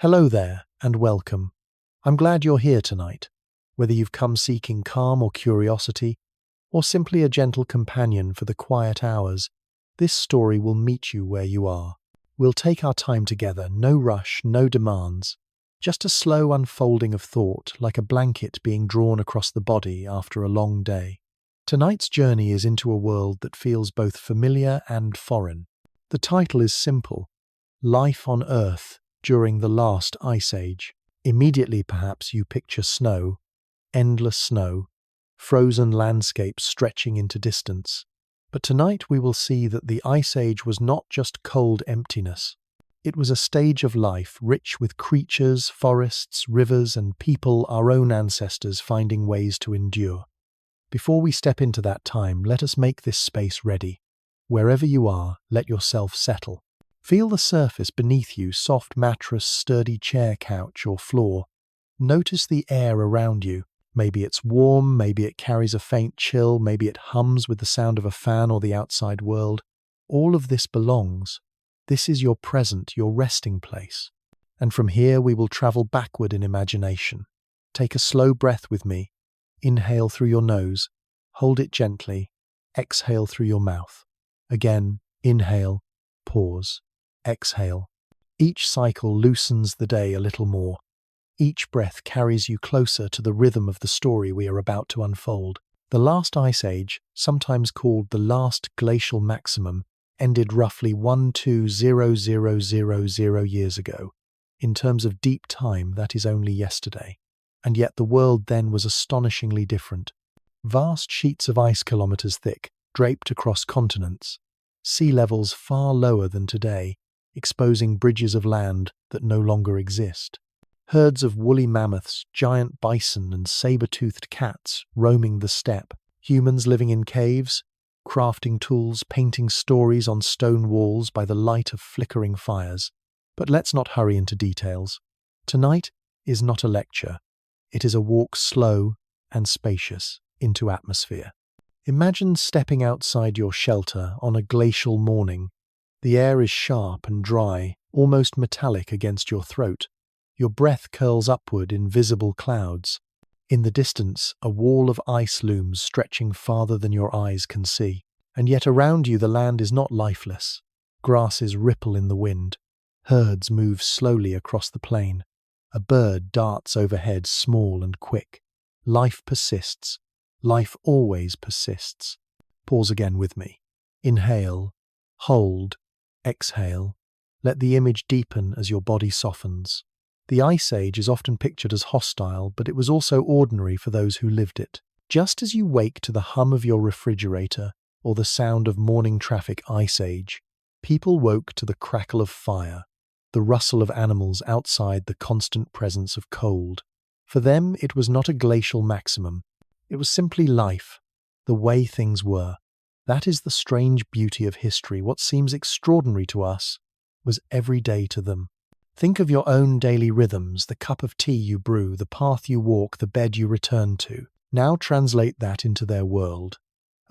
Hello there, and welcome. I'm glad you're here tonight. Whether you've come seeking calm or curiosity, or simply a gentle companion for the quiet hours, this story will meet you where you are. We'll take our time together, no rush, no demands. Just a slow unfolding of thought, like a blanket being drawn across the body after a long day. Tonight's journey is into a world that feels both familiar and foreign. The title is simple: Life on Earth during the last ice age. Immediately, perhaps, you picture snow, endless snow, frozen landscapes stretching into distance. But tonight we will see that the ice age was not just cold emptiness. It was a stage of life rich with creatures, forests, rivers, and people, our own ancestors finding ways to endure. Before we step into that time, let us make this space ready. Wherever you are, let yourself settle. Feel the surface beneath you, soft mattress, sturdy chair, couch, or floor. Notice the air around you. Maybe it's warm, maybe it carries a faint chill, maybe it hums with the sound of a fan or the outside world. All of this belongs. This is your present, your resting place. And from here we will travel backward in imagination. Take a slow breath with me. Inhale through your nose. Hold it gently. Exhale through your mouth. Again, inhale, pause, exhale. Each cycle loosens the day a little more. Each breath carries you closer to the rhythm of the story we are about to unfold. The last ice age, sometimes called the last glacial maximum, ended roughly 12,000 years ago. In terms of deep time, that is only yesterday. And yet the world then was astonishingly different. Vast sheets of ice kilometers thick, draped across continents. Sea levels far lower than today, exposing bridges of land that no longer exist. Herds of woolly mammoths, giant bison, and saber-toothed cats roaming the steppe. Humans living in caves, crafting tools, painting stories on stone walls by the light of flickering fires. But let's not hurry into details. Tonight is not a lecture. It is a walk slow and spacious into atmosphere. Imagine stepping outside your shelter on a glacial morning. The air is sharp and dry, almost metallic against your throat. Your breath curls upward in visible clouds. In the distance, a wall of ice looms, stretching farther than your eyes can see. And yet around you the land is not lifeless. Grasses ripple in the wind. Herds move slowly across the plain. A bird darts overhead, small and quick. Life persists. Life always persists. Pause again with me. Inhale, hold, exhale. Let the image deepen as your body softens. The Ice Age is often pictured as hostile, but it was also ordinary for those who lived it. Just as you wake to the hum of your refrigerator or the sound of morning traffic Ice Age, people woke to the crackle of fire, the rustle of animals outside, the constant presence of cold. For them, it was not a glacial maximum. It was simply life, the way things were. That is the strange beauty of history. What seems extraordinary to us was everyday to them. Think of your own daily rhythms, the cup of tea you brew, the path you walk, the bed you return to. Now translate that into their world.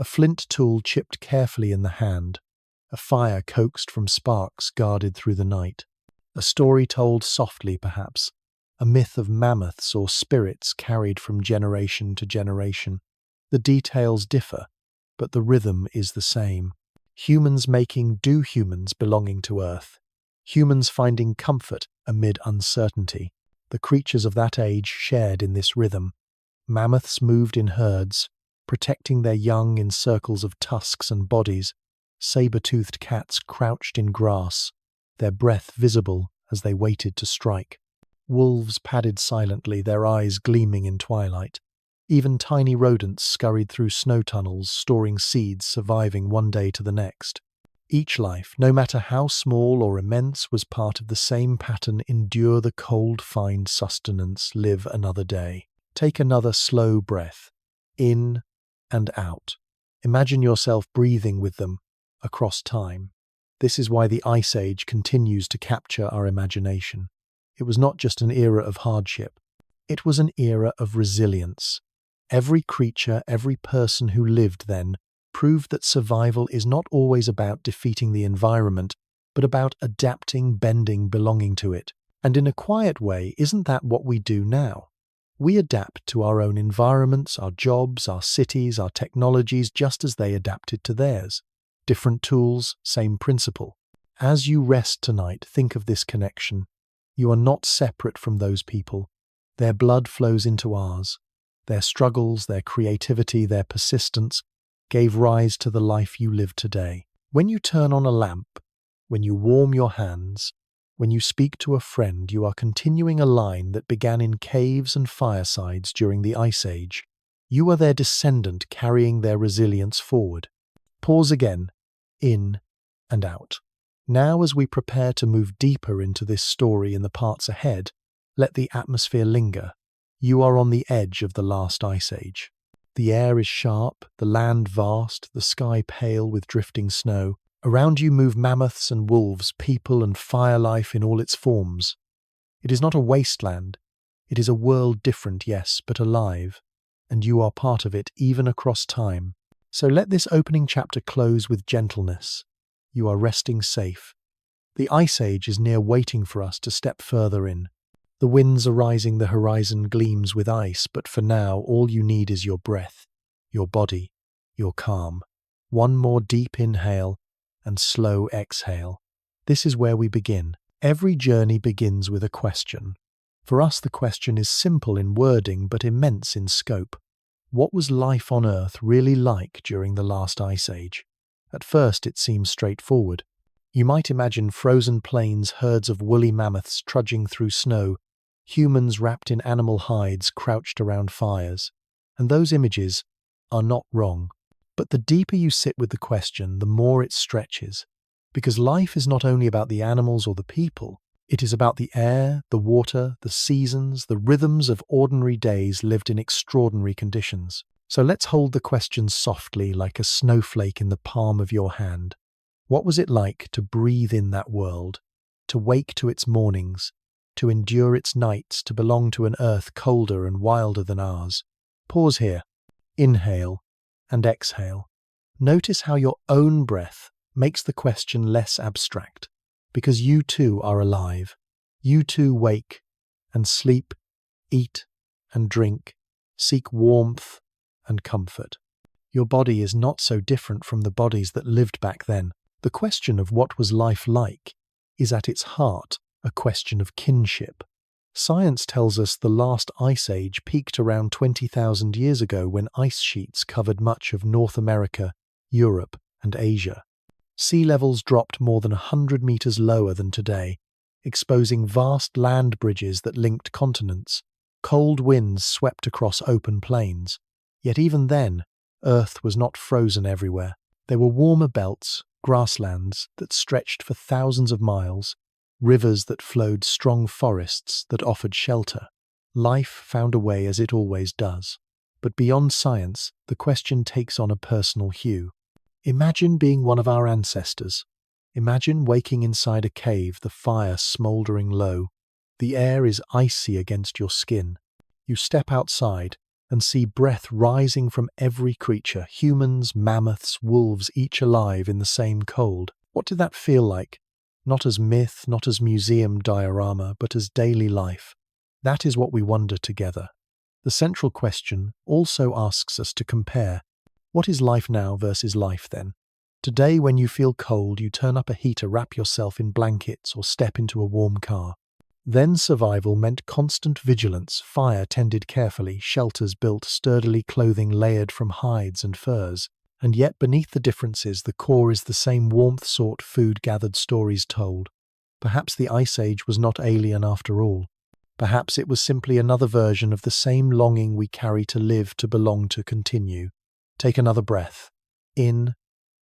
A flint tool chipped carefully in the hand, a fire coaxed from sparks guarded through the night. A story told softly, perhaps, a myth of mammoths or spirits carried from generation to generation. The details differ, but the rhythm is the same. Humans making do humans belonging to Earth. Humans finding comfort amid uncertainty. The creatures of that age shared in this rhythm. Mammoths moved in herds, protecting their young in circles of tusks and bodies. Saber-toothed cats crouched in grass, their breath visible as they waited to strike. Wolves padded silently, their eyes gleaming in twilight. Even tiny rodents scurried through snow tunnels, storing seeds, surviving one day to the next. Each life, no matter how small or immense, was part of the same pattern: endure the cold, find sustenance, live another day. Take another slow breath, in and out. Imagine yourself breathing with them across time. This is why the Ice Age continues to capture our imagination. It was not just an era of hardship. It was an era of resilience. Every creature, every person who lived then proved that survival is not always about defeating the environment, but about adapting, bending, belonging to it. And in a quiet way, isn't that what we do now? We adapt to our own environments, our jobs, our cities, our technologies, just as they adapted to theirs. Different tools, same principle. As you rest tonight, think of this connection. You are not separate from those people. Their blood flows into ours. Their struggles, their creativity, their persistence gave rise to the life you live today. When you turn on a lamp, when you warm your hands, when you speak to a friend, you are continuing a line that began in caves and firesides during the Ice Age. You are their descendant carrying their resilience forward. Pause again, in and out. Now, as we prepare to move deeper into this story in the parts ahead, let the atmosphere linger. You are on the edge of the last Ice Age. The air is sharp, the land vast, the sky pale with drifting snow. Around you move mammoths and wolves, people and fire life in all its forms. It is not a wasteland. It is a world different, yes, but alive. And you are part of it, even across time. So let this opening chapter close with gentleness. You are resting safe. The Ice Age is near, waiting for us to step further in. The winds are rising, the horizon gleams with ice, but for now, all you need is your breath, your body, your calm. One more deep inhale and slow exhale. This is where we begin. Every journey begins with a question. For us, the question is simple in wording, but immense in scope. What was life on Earth really like during the last Ice Age? At first, it seems straightforward. You might imagine frozen plains, herds of woolly mammoths trudging through snow, humans wrapped in animal hides crouched around fires. And those images are not wrong. But the deeper you sit with the question, the more it stretches. Because life is not only about the animals or the people, it is about the air, the water, the seasons, the rhythms of ordinary days lived in extraordinary conditions. So let's hold the question softly, like a snowflake in the palm of your hand. What was it like to breathe in that world, to wake to its mornings, to endure its nights, to belong to an earth colder and wilder than ours? Pause here. Inhale and exhale. Notice how your own breath makes the question less abstract, because you too are alive. You too wake and sleep, eat and drink, seek warmth and comfort. Your body is not so different from the bodies that lived back then. The question of what was life like is at its heart a question of kinship. Science tells us the last Ice Age peaked around 20,000 years ago when ice sheets covered much of North America, Europe, and Asia. Sea levels dropped more than 100 meters lower than today, exposing vast land bridges that linked continents. Cold winds swept across open plains. Yet even then, Earth was not frozen everywhere. There were warmer belts, grasslands that stretched for thousands of miles, rivers that flowed, strong forests that offered shelter. Life found a way, as it always does. But beyond science, the question takes on a personal hue. Imagine being one of our ancestors. Imagine waking inside a cave, the fire smouldering low. The air is icy against your skin. You step outside and see breath rising from every creature, humans, mammoths, wolves, each alive in the same cold. What did that feel like? Not as myth, not as museum diorama, but as daily life. That is what we wonder together. The central question also asks us to compare. What is life now versus life then? Today, when you feel cold, you turn up a heater, wrap yourself in blankets, or step into a warm car. Then survival meant constant vigilance, fire tended carefully, shelters built sturdily, clothing layered from hides and furs. And yet beneath the differences, the core is the same: warmth sought, food gathered, stories told. Perhaps the Ice Age was not alien after all. Perhaps it was simply another version of the same longing we carry to live, to belong, to continue. Take another breath, in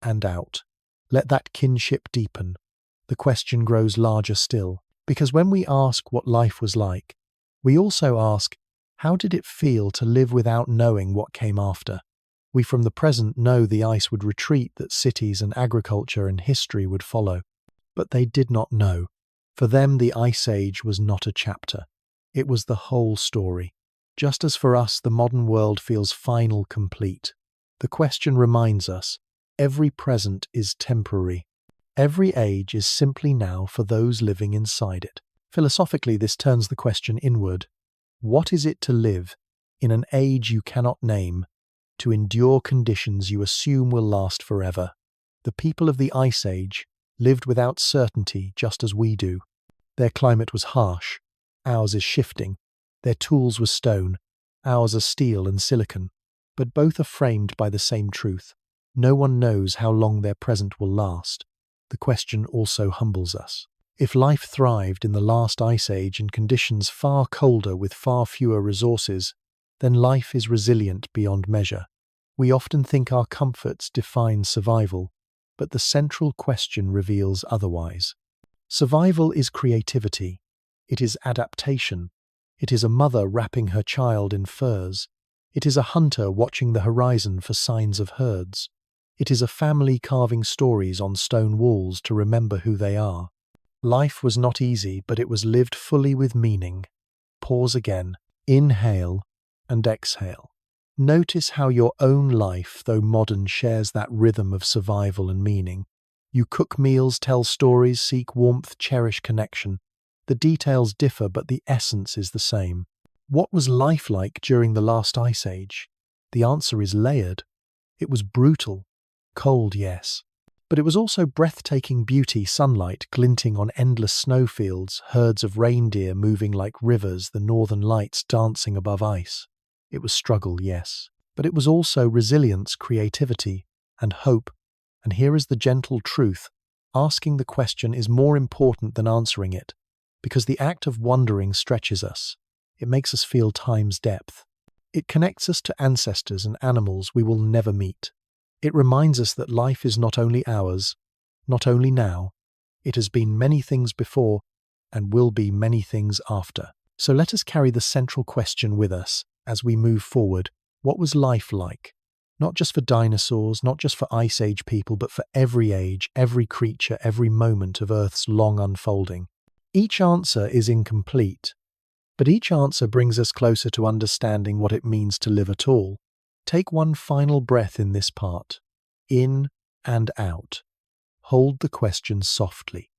and out. Let that kinship deepen. The question grows larger still, because when we ask what life was like, we also ask, how did it feel to live without knowing what came after? We from the present know the ice would retreat, that cities and agriculture and history would follow. But they did not know. For them, the Ice Age was not a chapter. It was the whole story. Just as for us, the modern world feels final, complete. The question reminds us, every present is temporary. Every age is simply now for those living inside it. Philosophically, this turns the question inward. What is it to live in an age you cannot name, to endure conditions you assume will last forever? The people of the Ice Age lived without certainty just as we do. Their climate was harsh, ours is shifting. Their tools were stone, ours are steel and silicon. But both are framed by the same truth. No one knows how long their present will last. The question also humbles us. If life thrived in the last Ice Age in conditions far colder with far fewer resources, then life is resilient beyond measure. We often think our comforts define survival, but the central question reveals otherwise. Survival is creativity. It is adaptation. It is a mother wrapping her child in furs. It is a hunter watching the horizon for signs of herds. It is a family carving stories on stone walls to remember who they are. Life was not easy, but it was lived fully with meaning. Pause again. Inhale and exhale. Notice how your own life, though modern, shares that rhythm of survival and meaning. You cook meals, tell stories, seek warmth, cherish connection. The details differ, but the essence is the same. What was life like during the last Ice Age? The answer is layered. It was brutal. Cold, yes. But it was also breathtaking beauty, sunlight glinting on endless snowfields, herds of reindeer moving like rivers, the northern lights dancing above ice. It was struggle, yes. But it was also resilience, creativity, and hope. And here is the gentle truth. Asking the question is more important than answering it, because the act of wondering stretches us. It makes us feel time's depth. It connects us to ancestors and animals we will never meet. It reminds us that life is not only ours, not only now. It has been many things before and will be many things after. So let us carry the central question with us as we move forward. What was life like? Not just for dinosaurs, not just for Ice Age people, but for every age, every creature, every moment of Earth's long unfolding. Each answer is incomplete, but each answer brings us closer to understanding what it means to live at all. Take one final breath in this part, in and out. Hold the question softly.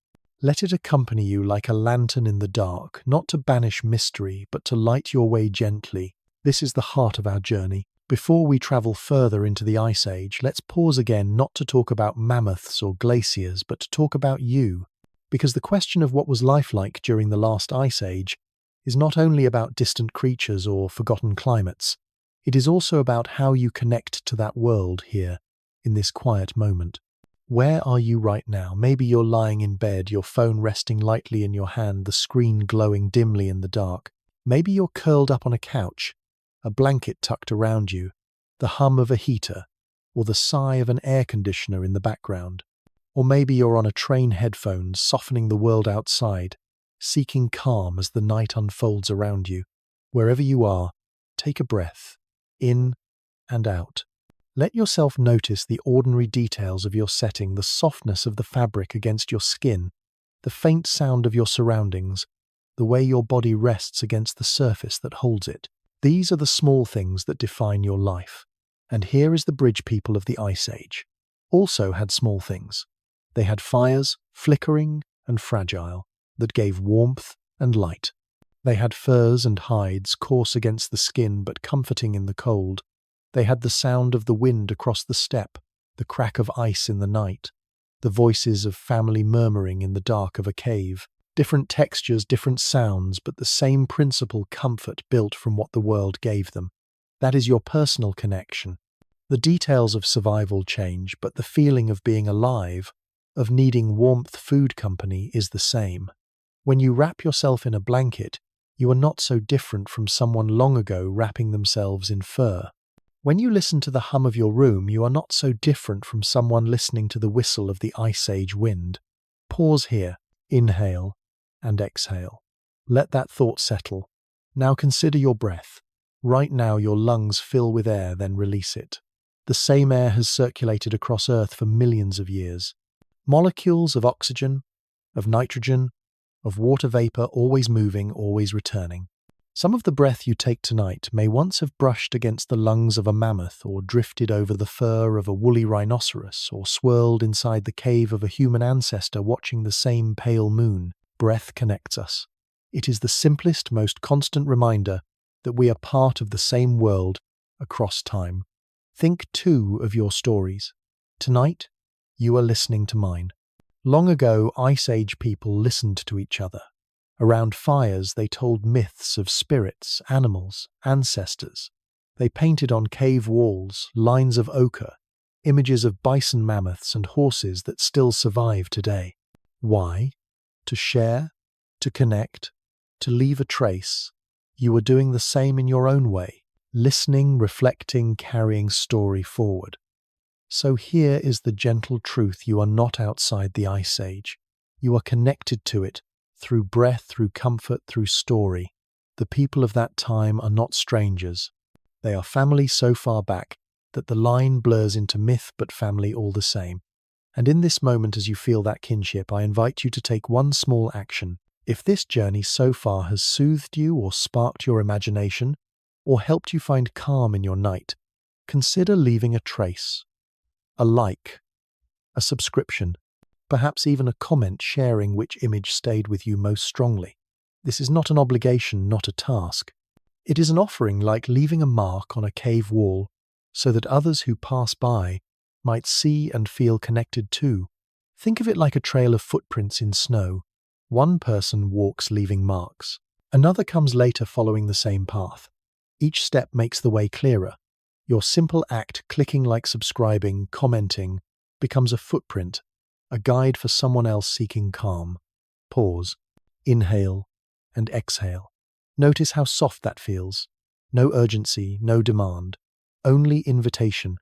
Let it accompany you like a lantern in the dark, not to banish mystery, but to light your way gently. This is the heart of our journey. Before we travel further into the Ice Age, let's pause again not to talk about mammoths or glaciers, but to talk about you. Because the question of what was life like during the last Ice Age is not only about distant creatures or forgotten climates. It is also about how you connect to that world here, in this quiet moment. Where are you right now? Maybe you're lying in bed, your phone resting lightly in your hand, the screen glowing dimly in the dark. Maybe you're curled up on a couch, a blanket tucked around you, the hum of a heater, or the sigh of an air conditioner in the background. Or maybe you're on a train headphones, softening the world outside, seeking calm as the night unfolds around you. Wherever you are, take a breath. In and out. Let yourself notice the ordinary details of your setting, the softness of the fabric against your skin, the faint sound of your surroundings, the way your body rests against the surface that holds it. These are the small things that define your life. And here is the bridge people of the Ice Age. Also had small things. They had fires, flickering and fragile, that gave warmth and light. They had furs and hides, coarse against the skin but comforting in the cold. They had the sound of the wind across the steppe, the crack of ice in the night, the voices of family murmuring in the dark of a cave. Different textures, different sounds, but the same principal comfort built from what the world gave them. That is your personal connection. The details of survival change, but the feeling of being alive, of needing warmth, food company, is the same. When you wrap yourself in a blanket, you are not so different from someone long ago wrapping themselves in fur. When you listen to the hum of your room, you are not so different from someone listening to the whistle of the Ice Age wind. Pause here, inhale and exhale. Let that thought settle. Now consider your breath. Right now your lungs fill with air, then release it. The same air has circulated across Earth for millions of years. Molecules of oxygen, of nitrogen, of water vapor, always moving, always returning. Some of the breath you take tonight may once have brushed against the lungs of a mammoth, or drifted over the fur of a woolly rhinoceros, or swirled inside the cave of a human ancestor watching the same pale moon. Breath connects us. It is the simplest, most constant reminder that we are part of the same world across time. Think too of your stories. Tonight, you are listening to mine. Long ago, Ice Age people listened to each other. Around fires, they told myths of spirits, animals, ancestors. They painted on cave walls lines of ochre, images of bison mammoths and horses that still survive today. Why? To share, to connect, to leave a trace. You are doing the same in your own way, listening, reflecting, carrying story forward. So here is the gentle truth: you are not outside the Ice Age. You are connected to it through breath, through comfort, through story. The people of that time are not strangers. They are family so far back that the line blurs into myth but family all the same. And in this moment, as you feel that kinship, I invite you to take one small action. If this journey so far has soothed you or sparked your imagination or helped you find calm in your night, consider leaving a trace. A like, a subscription, perhaps even a comment sharing which image stayed with you most strongly. This is not an obligation, not a task. It is an offering, like leaving a mark on a cave wall so that others who pass by might see and feel connected too. Think of it like a trail of footprints in snow. One person walks leaving marks. Another comes later following the same path. Each step makes the way clearer. Your simple act, clicking like subscribing, commenting, becomes a footprint, a guide for someone else seeking calm. Pause, inhale, and exhale. Notice how soft that feels. No urgency, no demand, only invitation.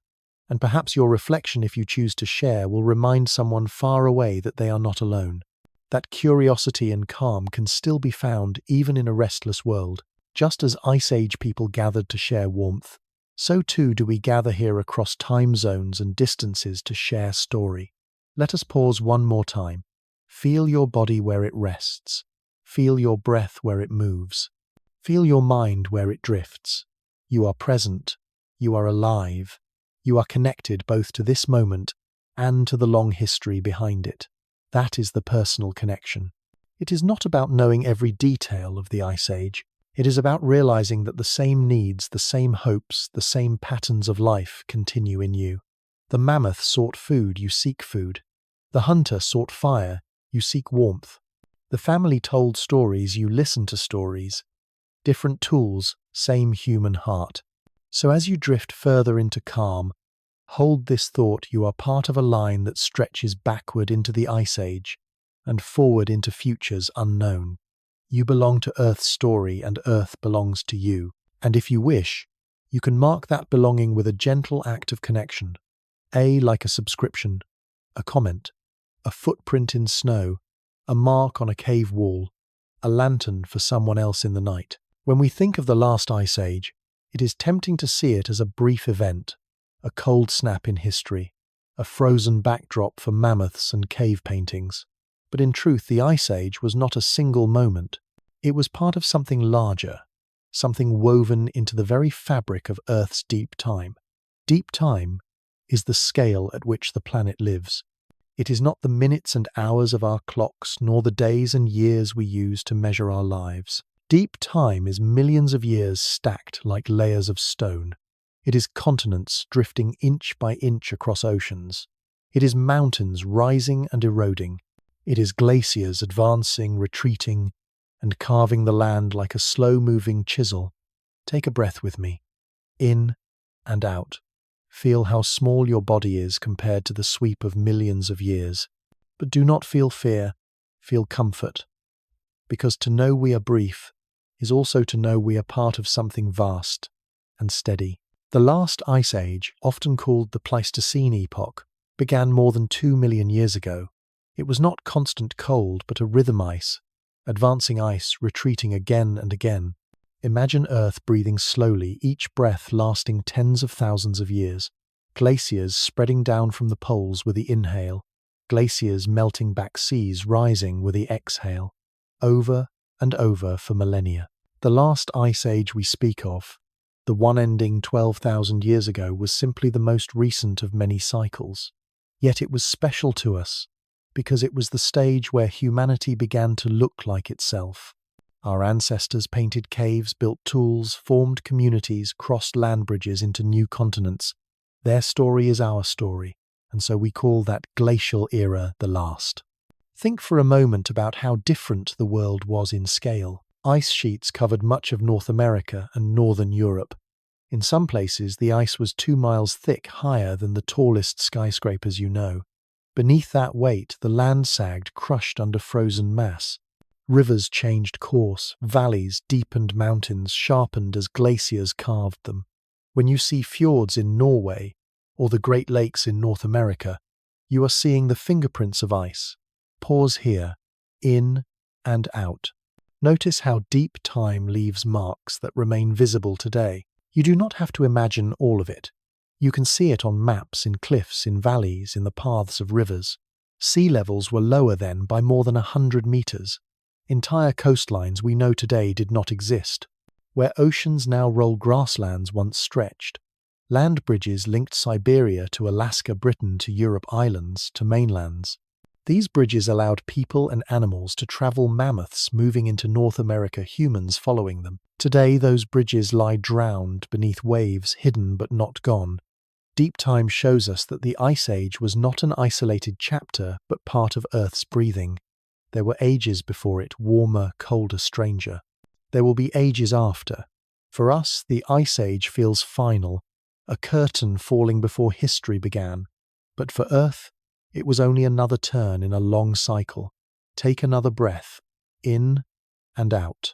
And perhaps your reflection, if you choose to share, will remind someone far away that they are not alone. That curiosity and calm can still be found even in a restless world. Just as Ice Age people gathered to share warmth, so too do we gather here across time zones and distances to share story. Let us pause one more time. Feel your body where it rests. Feel your breath where it moves. Feel your mind where it drifts. You are present. You are alive. You are connected both to this moment and to the long history behind it. That is the personal connection. It is not about knowing every detail of the Ice Age. It is about realizing that the same needs, the same hopes, the same patterns of life continue in you. The mammoth sought food, you seek food. The hunter sought fire, you seek warmth. The family told stories, you listen to stories. Different tools, same human heart. So as you drift further into calm, hold this thought: you are part of a line that stretches backward into the Ice Age and forward into futures unknown. You belong to Earth's story, and Earth belongs to you. And if you wish, you can mark that belonging with a gentle act of connection. Like a subscription, a comment, a footprint in snow, a mark on a cave wall, a lantern for someone else in the night. When we think of the last Ice Age, it is tempting to see it as a brief event, a cold snap in history, a frozen backdrop for mammoths and cave paintings. But in truth, the Ice Age was not a single moment. It was part of something larger, something woven into the very fabric of Earth's deep time. Deep time is the scale at which the planet lives. It is not the minutes and hours of our clocks, nor the days and years we use to measure our lives. Deep time is millions of years stacked like layers of stone. It is continents drifting inch by inch across oceans. It is mountains rising and eroding. It is glaciers advancing, retreating, and carving the land like a slow-moving chisel. Take a breath with me. In and out. Feel how small your body is compared to the sweep of millions of years. But do not feel fear, feel comfort. Because to know we are brief is also to know we are part of something vast and steady. The last Ice Age, often called the Pleistocene epoch, began more than 2 million years ago. It was not constant cold, but a rhythm ice, advancing ice, retreating again and again. Imagine Earth breathing slowly, each breath lasting tens of thousands of years. Glaciers spreading down from the poles with the inhale. Glaciers melting back seas rising with the exhale. Over and over for millennia. The last Ice Age we speak of, the one ending 12,000 years ago, was simply the most recent of many cycles. Yet it was special to us, because it was the stage where humanity began to look like itself. Our ancestors painted caves, built tools, formed communities, crossed land bridges into new continents. Their story is our story, and so we call that glacial era the last. Think for a moment about how different the world was in scale. Ice sheets covered much of North America and northern Europe. In some places, the ice was 2 miles thick, higher than the tallest skyscrapers you know. Beneath that weight, the land sagged, crushed under frozen mass. Rivers changed course, valleys deepened, mountains sharpened as glaciers carved them. When you see fjords in Norway or the Great Lakes in North America, you are seeing the fingerprints of ice. Pause here, in and out. Notice how deep time leaves marks that remain visible today. You do not have to imagine all of it. You can see it on maps, in cliffs, in valleys, in the paths of rivers. Sea levels were lower then by more than 100 meters. Entire coastlines we know today did not exist. Where oceans now roll, grasslands once stretched. Land bridges linked Siberia to Alaska, Britain to Europe islands, to mainlands. These bridges allowed people and animals to travel, mammoths moving into North America, humans following them. Today those bridges lie drowned beneath waves, hidden but not gone. Deep time shows us that the Ice Age was not an isolated chapter, but part of Earth's breathing. There were ages before it, warmer, colder, stranger. There will be ages after. For us, the Ice Age feels final, a curtain falling before history began. But for Earth, it was only another turn in a long cycle. Take another breath, in and out.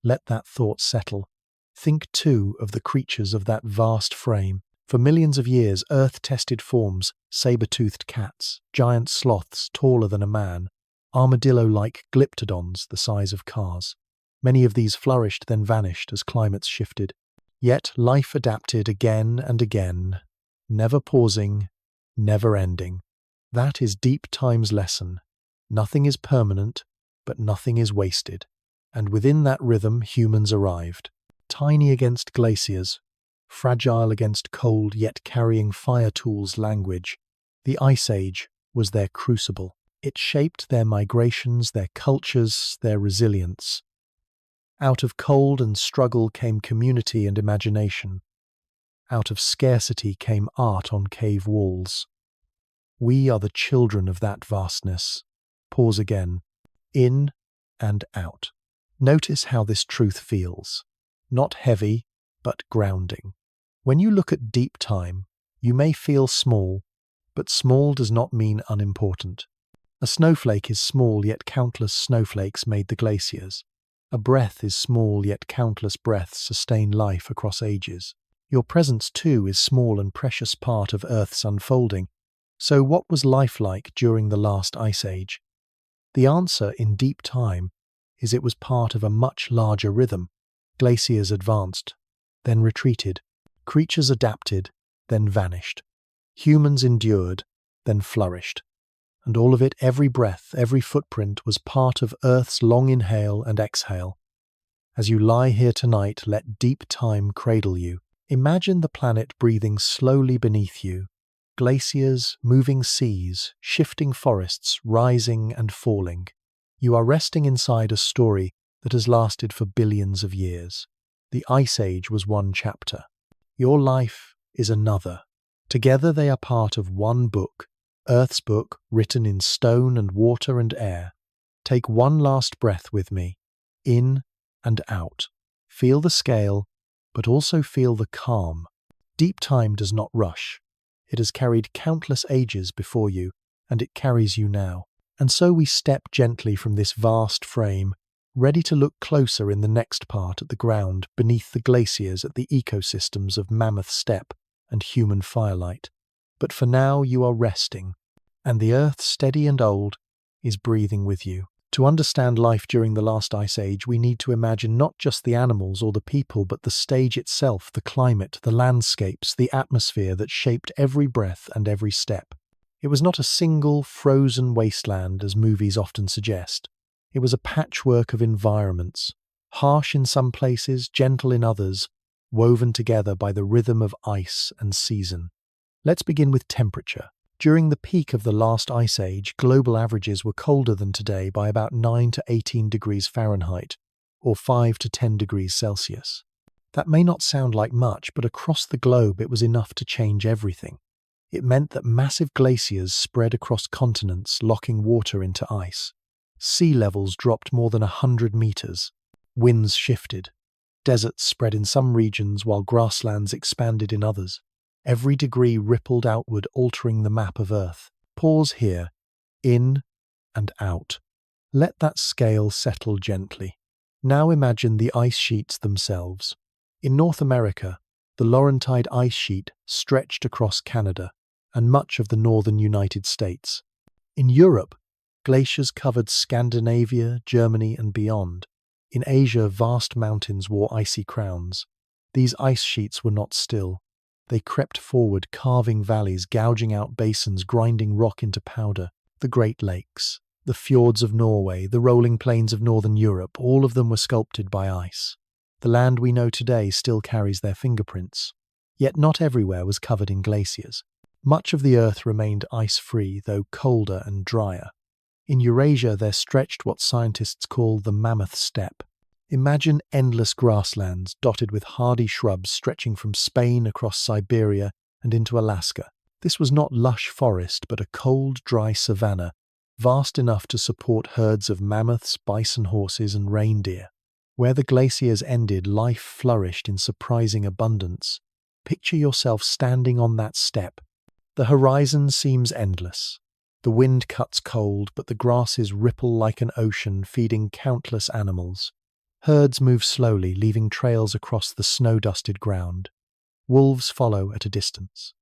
Let that thought settle. Think, too, of the creatures of that vast frame. For millions of years, Earth tested forms, saber-toothed cats, giant sloths taller than a man, armadillo-like glyptodons the size of cars. Many of these flourished, then vanished as climates shifted. Yet life adapted again and again, never pausing, never ending. That is deep time's lesson. Nothing is permanent, but nothing is wasted. And within that rhythm, humans arrived. Tiny against glaciers, fragile against cold, yet carrying fire tools language. The Ice Age was their crucible. It shaped their migrations, their cultures, their resilience. Out of cold and struggle came community and imagination. Out of scarcity came art on cave walls. We are the children of that vastness. Pause again. In and out. Notice how this truth feels. Not heavy, but grounding. When you look at deep time, you may feel small, but small does not mean unimportant. A snowflake is small, yet countless snowflakes made the glaciers. A breath is small, yet countless breaths sustain life across ages. Your presence, too, is small and precious part of Earth's unfolding. So what was life like during the last Ice Age? The answer in deep time is it was part of a much larger rhythm. Glaciers advanced, then retreated. Creatures adapted, then vanished. Humans endured, then flourished. And all of it, every breath, every footprint, was part of Earth's long inhale and exhale. As you lie here tonight, let deep time cradle you. Imagine the planet breathing slowly beneath you. Glaciers, moving seas, shifting forests, rising and falling. You are resting inside a story that has lasted for billions of years. The Ice Age was one chapter. Your life is another. Together they are part of one book, Earth's book, written in stone and water and air. Take one last breath with me, in and out. Feel the scale, but also feel the calm. Deep time does not rush. It has carried countless ages before you, and it carries you now. And so we step gently from this vast frame, ready to look closer in the next part at the ground, beneath the glaciers, at the ecosystems of Mammoth Steppe and human firelight. But for now you are resting, and the Earth, steady and old, is breathing with you. To understand life during the last Ice Age, we need to imagine not just the animals or the people, but the stage itself, the climate, the landscapes, the atmosphere that shaped every breath and every step. It was not a single, frozen wasteland, as movies often suggest. It was a patchwork of environments, harsh in some places, gentle in others, woven together by the rhythm of ice and season. Let's begin with temperature. During the peak of the last Ice Age, global averages were colder than today by about 9 to 18 degrees Fahrenheit, or 5 to 10 degrees Celsius. That may not sound like much, but across the globe it was enough to change everything. It meant that massive glaciers spread across continents, locking water into ice. Sea levels dropped more than 100 meters. Winds shifted. Deserts spread in some regions while grasslands expanded in others. Every degree rippled outward, altering the map of Earth. Pause here. In and out. Let that scale settle gently. Now imagine the ice sheets themselves. In North America, the Laurentide ice sheet stretched across Canada and much of the northern United States. In Europe, glaciers covered Scandinavia, Germany, and beyond. In Asia, vast mountains wore icy crowns. These ice sheets were not still. They crept forward, carving valleys, gouging out basins, grinding rock into powder. The Great Lakes, the fjords of Norway, the rolling plains of northern Europe, all of them were sculpted by ice. The land we know today still carries their fingerprints. Yet not everywhere was covered in glaciers. Much of the Earth remained ice-free, though colder and drier. In Eurasia, there stretched what scientists call the mammoth steppe. Imagine endless grasslands dotted with hardy shrubs stretching from Spain across Siberia and into Alaska. This was not lush forest, but a cold, dry savanna, vast enough to support herds of mammoths, bison horses, and reindeer. Where the glaciers ended, life flourished in surprising abundance. Picture yourself standing on that steppe. The horizon seems endless. The wind cuts cold, but the grasses ripple like an ocean, feeding countless animals. Herds move slowly, leaving trails across the snow-dusted ground. Wolves follow at a distance.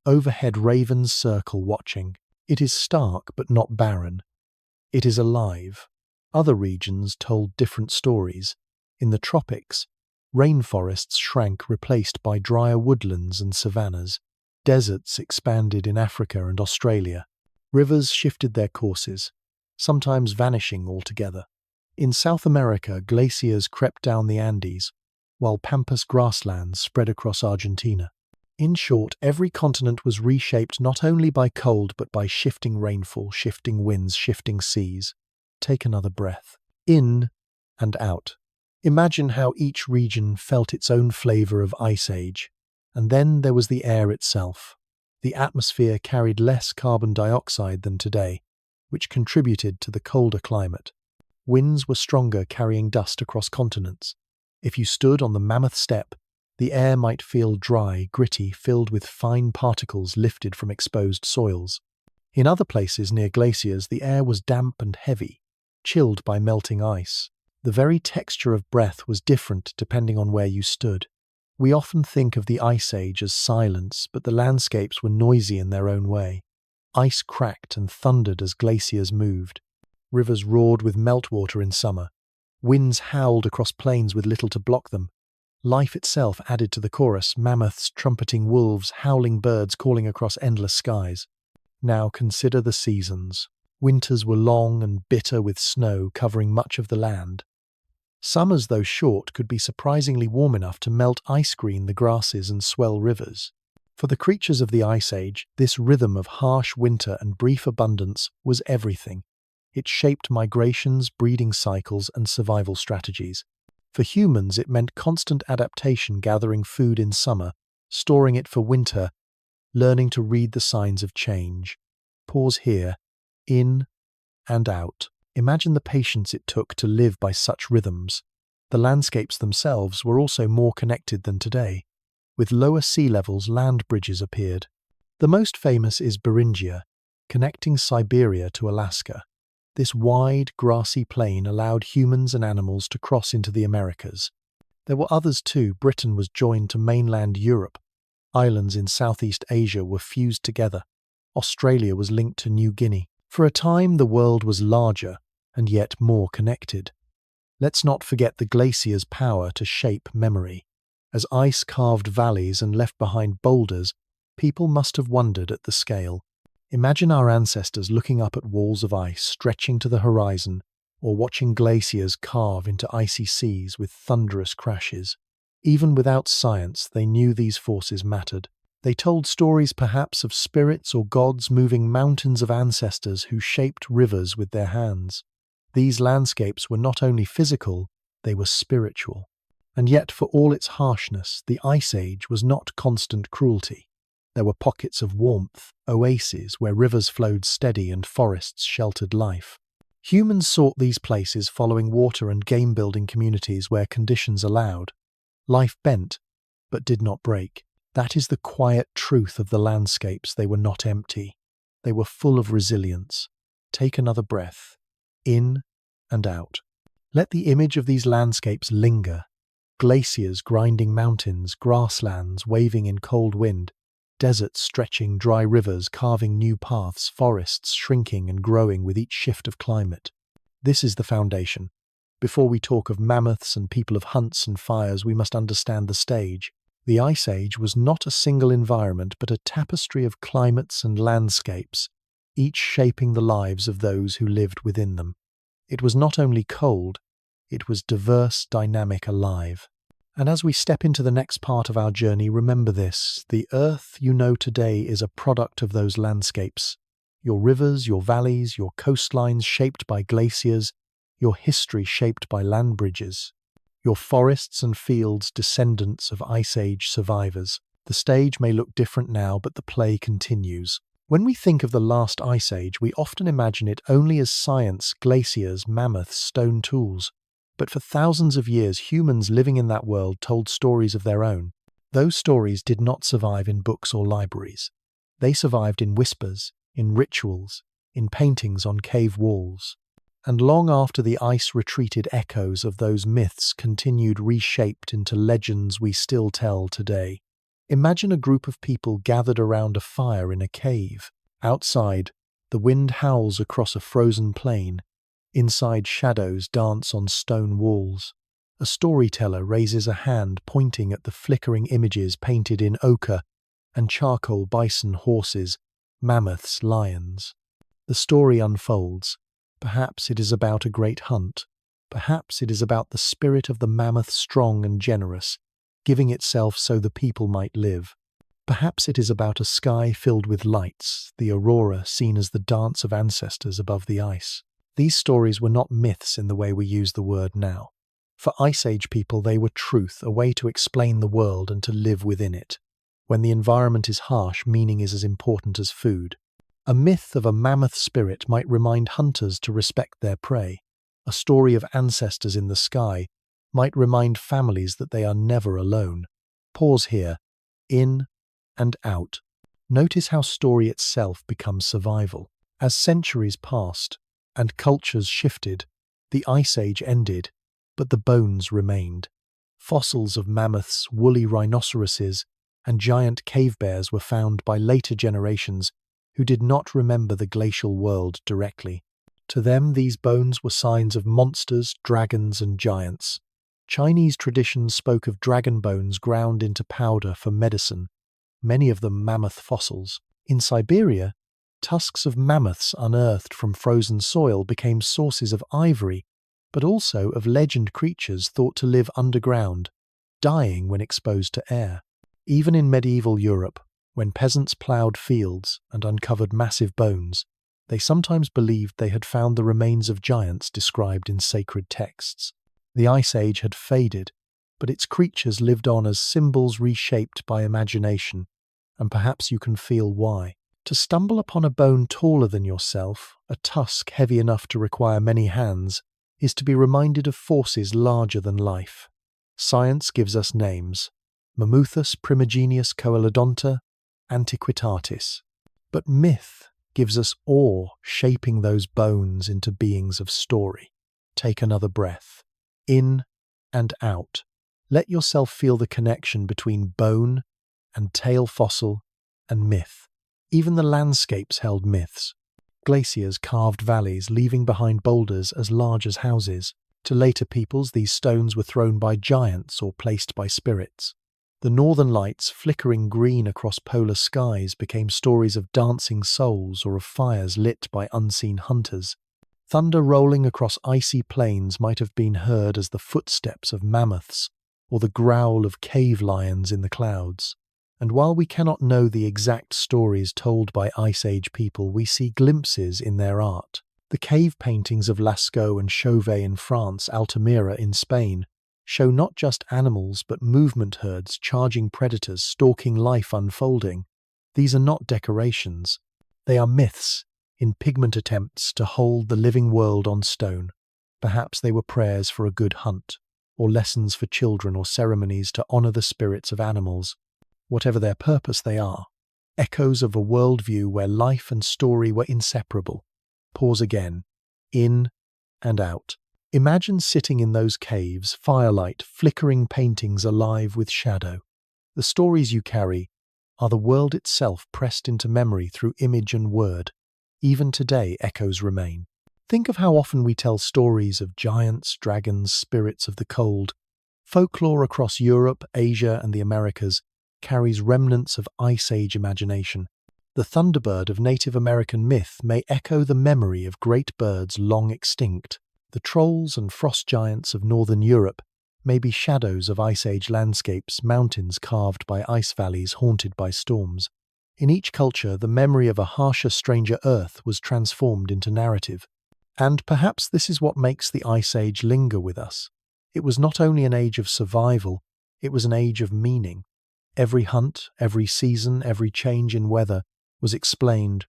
Overhead, ravens circle, watching. It is stark, but not barren. It is alive. Other regions told different stories. In the tropics, rainforests shrank, replaced by drier woodlands and savannas. Deserts expanded in Africa and Australia. Rivers shifted their courses, sometimes vanishing altogether. In South America, glaciers crept down the Andes, while pampas grasslands spread across Argentina. In short, every continent was reshaped not only by cold but by shifting rainfall, shifting winds, shifting seas. Take another breath. In and out. Imagine how each region felt its own flavor of ice age. And then there was the air itself. The atmosphere carried less carbon dioxide than today, which contributed to the colder climate. Winds were stronger, carrying dust across continents. If you stood on the mammoth steppe, the air might feel dry, gritty, filled with fine particles lifted from exposed soils. In other places near glaciers, the air was damp and heavy, chilled by melting ice. The very texture of breath was different depending on where you stood. We often think of the Ice Age as silence, but the landscapes were noisy in their own way. Ice cracked and thundered as glaciers moved. Rivers roared with meltwater in summer. Winds howled across plains with little to block them. Life itself added to the chorus, mammoths trumpeting, wolves, howling birds calling across endless skies. Now consider the seasons. Winters were long and bitter with snow covering much of the land. Summers, though short, could be surprisingly warm enough to melt ice green the grasses and swell rivers. For the creatures of the Ice Age, this rhythm of harsh winter and brief abundance was everything. It shaped migrations, breeding cycles, and survival strategies. For humans, it meant constant adaptation, gathering food in summer, storing it for winter, learning to read the signs of change. Pause here. In and out. Imagine the patience it took to live by such rhythms. The landscapes themselves were also more connected than today. With lower sea levels, land bridges appeared. The most famous is Beringia, connecting Siberia to Alaska. This wide, grassy plain allowed humans and animals to cross into the Americas. There were others too. Britain was joined to mainland Europe. Islands in Southeast Asia were fused together. Australia was linked to New Guinea. For a time, the world was larger and yet more connected. Let's not forget the glacier's power to shape memory. As ice carved valleys and left behind boulders, people must have wondered at the scale. Imagine our ancestors looking up at walls of ice stretching to the horizon, or watching glaciers carve into icy seas with thunderous crashes. Even without science, they knew these forces mattered. They told stories perhaps of spirits or gods moving mountains of ancestors who shaped rivers with their hands. These landscapes were not only physical, they were spiritual. And yet, for all its harshness, the Ice Age was not constant cruelty. There were pockets of warmth, oases where rivers flowed steady and forests sheltered life. Humans sought these places following water and game-building communities where conditions allowed. Life bent, but did not break. That is the quiet truth of the landscapes. They were not empty. They were full of resilience. Take another breath, in and out. Let the image of these landscapes linger. Glaciers grinding mountains, grasslands waving in cold wind, deserts stretching dry rivers, carving new paths, forests shrinking and growing with each shift of climate. This is the foundation. Before we talk of mammoths and people of hunts and fires, we must understand the stage. The Ice Age was not a single environment, but a tapestry of climates and landscapes, each shaping the lives of those who lived within them. It was not only cold, it was diverse, dynamic, alive. And as we step into the next part of our journey, remember this: the Earth you know today is a product of those landscapes. Your rivers, your valleys, your coastlines shaped by glaciers, your history shaped by land bridges. Your forests and fields descendants of Ice Age survivors. The stage may look different now, but the play continues. When we think of the last Ice Age, we often imagine it only as science, glaciers, mammoths, stone tools. But for thousands of years, humans living in that world told stories of their own. Those stories did not survive in books or libraries. They survived in whispers, in rituals, in paintings on cave walls. And long after the ice retreated, echoes of those myths continued, reshaped into legends we still tell today. Imagine a group of people gathered around a fire in a cave. Outside, the wind howls across a frozen plain. Inside, shadows dance on stone walls. A storyteller raises a hand pointing at the flickering images painted in ochre and charcoal: bison, horses, mammoths, lions. The story unfolds. Perhaps it is about a great hunt. Perhaps it is about the spirit of the mammoth, strong and generous, giving itself so the people might live. Perhaps it is about a sky filled with lights, the aurora seen as the dance of ancestors above the ice. These stories were not myths in the way we use the word now. For Ice Age people, they were truth, a way to explain the world and to live within it. When the environment is harsh, meaning is as important as food. A myth of a mammoth spirit might remind hunters to respect their prey. A story of ancestors in the sky might remind families that they are never alone. Pause here. In and out. Notice how story itself becomes survival. As centuries passed and cultures shifted, the Ice Age ended, but the bones remained. Fossils of mammoths, woolly rhinoceroses, and giant cave bears were found by later generations who did not remember the glacial world directly. To them, these bones were signs of monsters, dragons, and giants. Chinese traditions spoke of dragon bones ground into powder for medicine, many of them mammoth fossils. In Siberia, tusks of mammoths unearthed from frozen soil became sources of ivory, but also of legend creatures thought to live underground, dying when exposed to air. Even in medieval Europe, when peasants ploughed fields and uncovered massive bones, they sometimes believed they had found the remains of giants described in sacred texts. The Ice Age had faded, but its creatures lived on as symbols reshaped by imagination, and perhaps you can feel why. To stumble upon a bone taller than yourself, a tusk heavy enough to require many hands, is to be reminded of forces larger than life. Science gives us names: Mammuthus primigenius coelodonta, Antiquitatis. But myth gives us awe, shaping those bones into beings of story. Take another breath. In and out. Let yourself feel the connection between bone and tail fossil and myth. Even the landscapes held myths. Glaciers carved valleys, leaving behind boulders as large as houses. To later peoples, these stones were thrown by giants or placed by spirits. The northern lights, flickering green across polar skies, became stories of dancing souls or of fires lit by unseen hunters. Thunder rolling across icy plains might have been heard as the footsteps of mammoths or the growl of cave lions in the clouds. And while we cannot know the exact stories told by Ice Age people, we see glimpses in their art. The cave paintings of Lascaux and Chauvet in France, Altamira in Spain, show not just animals but movement herds charging predators, stalking life unfolding. These are not decorations. They are myths in pigment attempts to hold the living world on stone. Perhaps they were prayers for a good hunt, or lessons for children, or ceremonies to honor the spirits of animals. Whatever their purpose, they are echoes of a worldview where life and story were inseparable. Pause again. In and out. Imagine sitting in those caves, firelight, flickering paintings alive with shadow. The stories you carry are the world itself pressed into memory through image and word. Even today, echoes remain. Think of how often we tell stories of giants, dragons, spirits of the cold. Folklore across Europe, Asia, and the Americas carries remnants of Ice Age imagination. The thunderbird of Native American myth may echo the memory of great birds long extinct. The trolls and frost giants of northern Europe may be shadows of Ice Age landscapes, mountains carved by ice valleys haunted by storms. In each culture, the memory of a harsher, stranger Earth was transformed into narrative. And perhaps this is what makes the Ice Age linger with us. It was not only an age of survival, it was an age of meaning. Every hunt, every season, every change in weather was explained,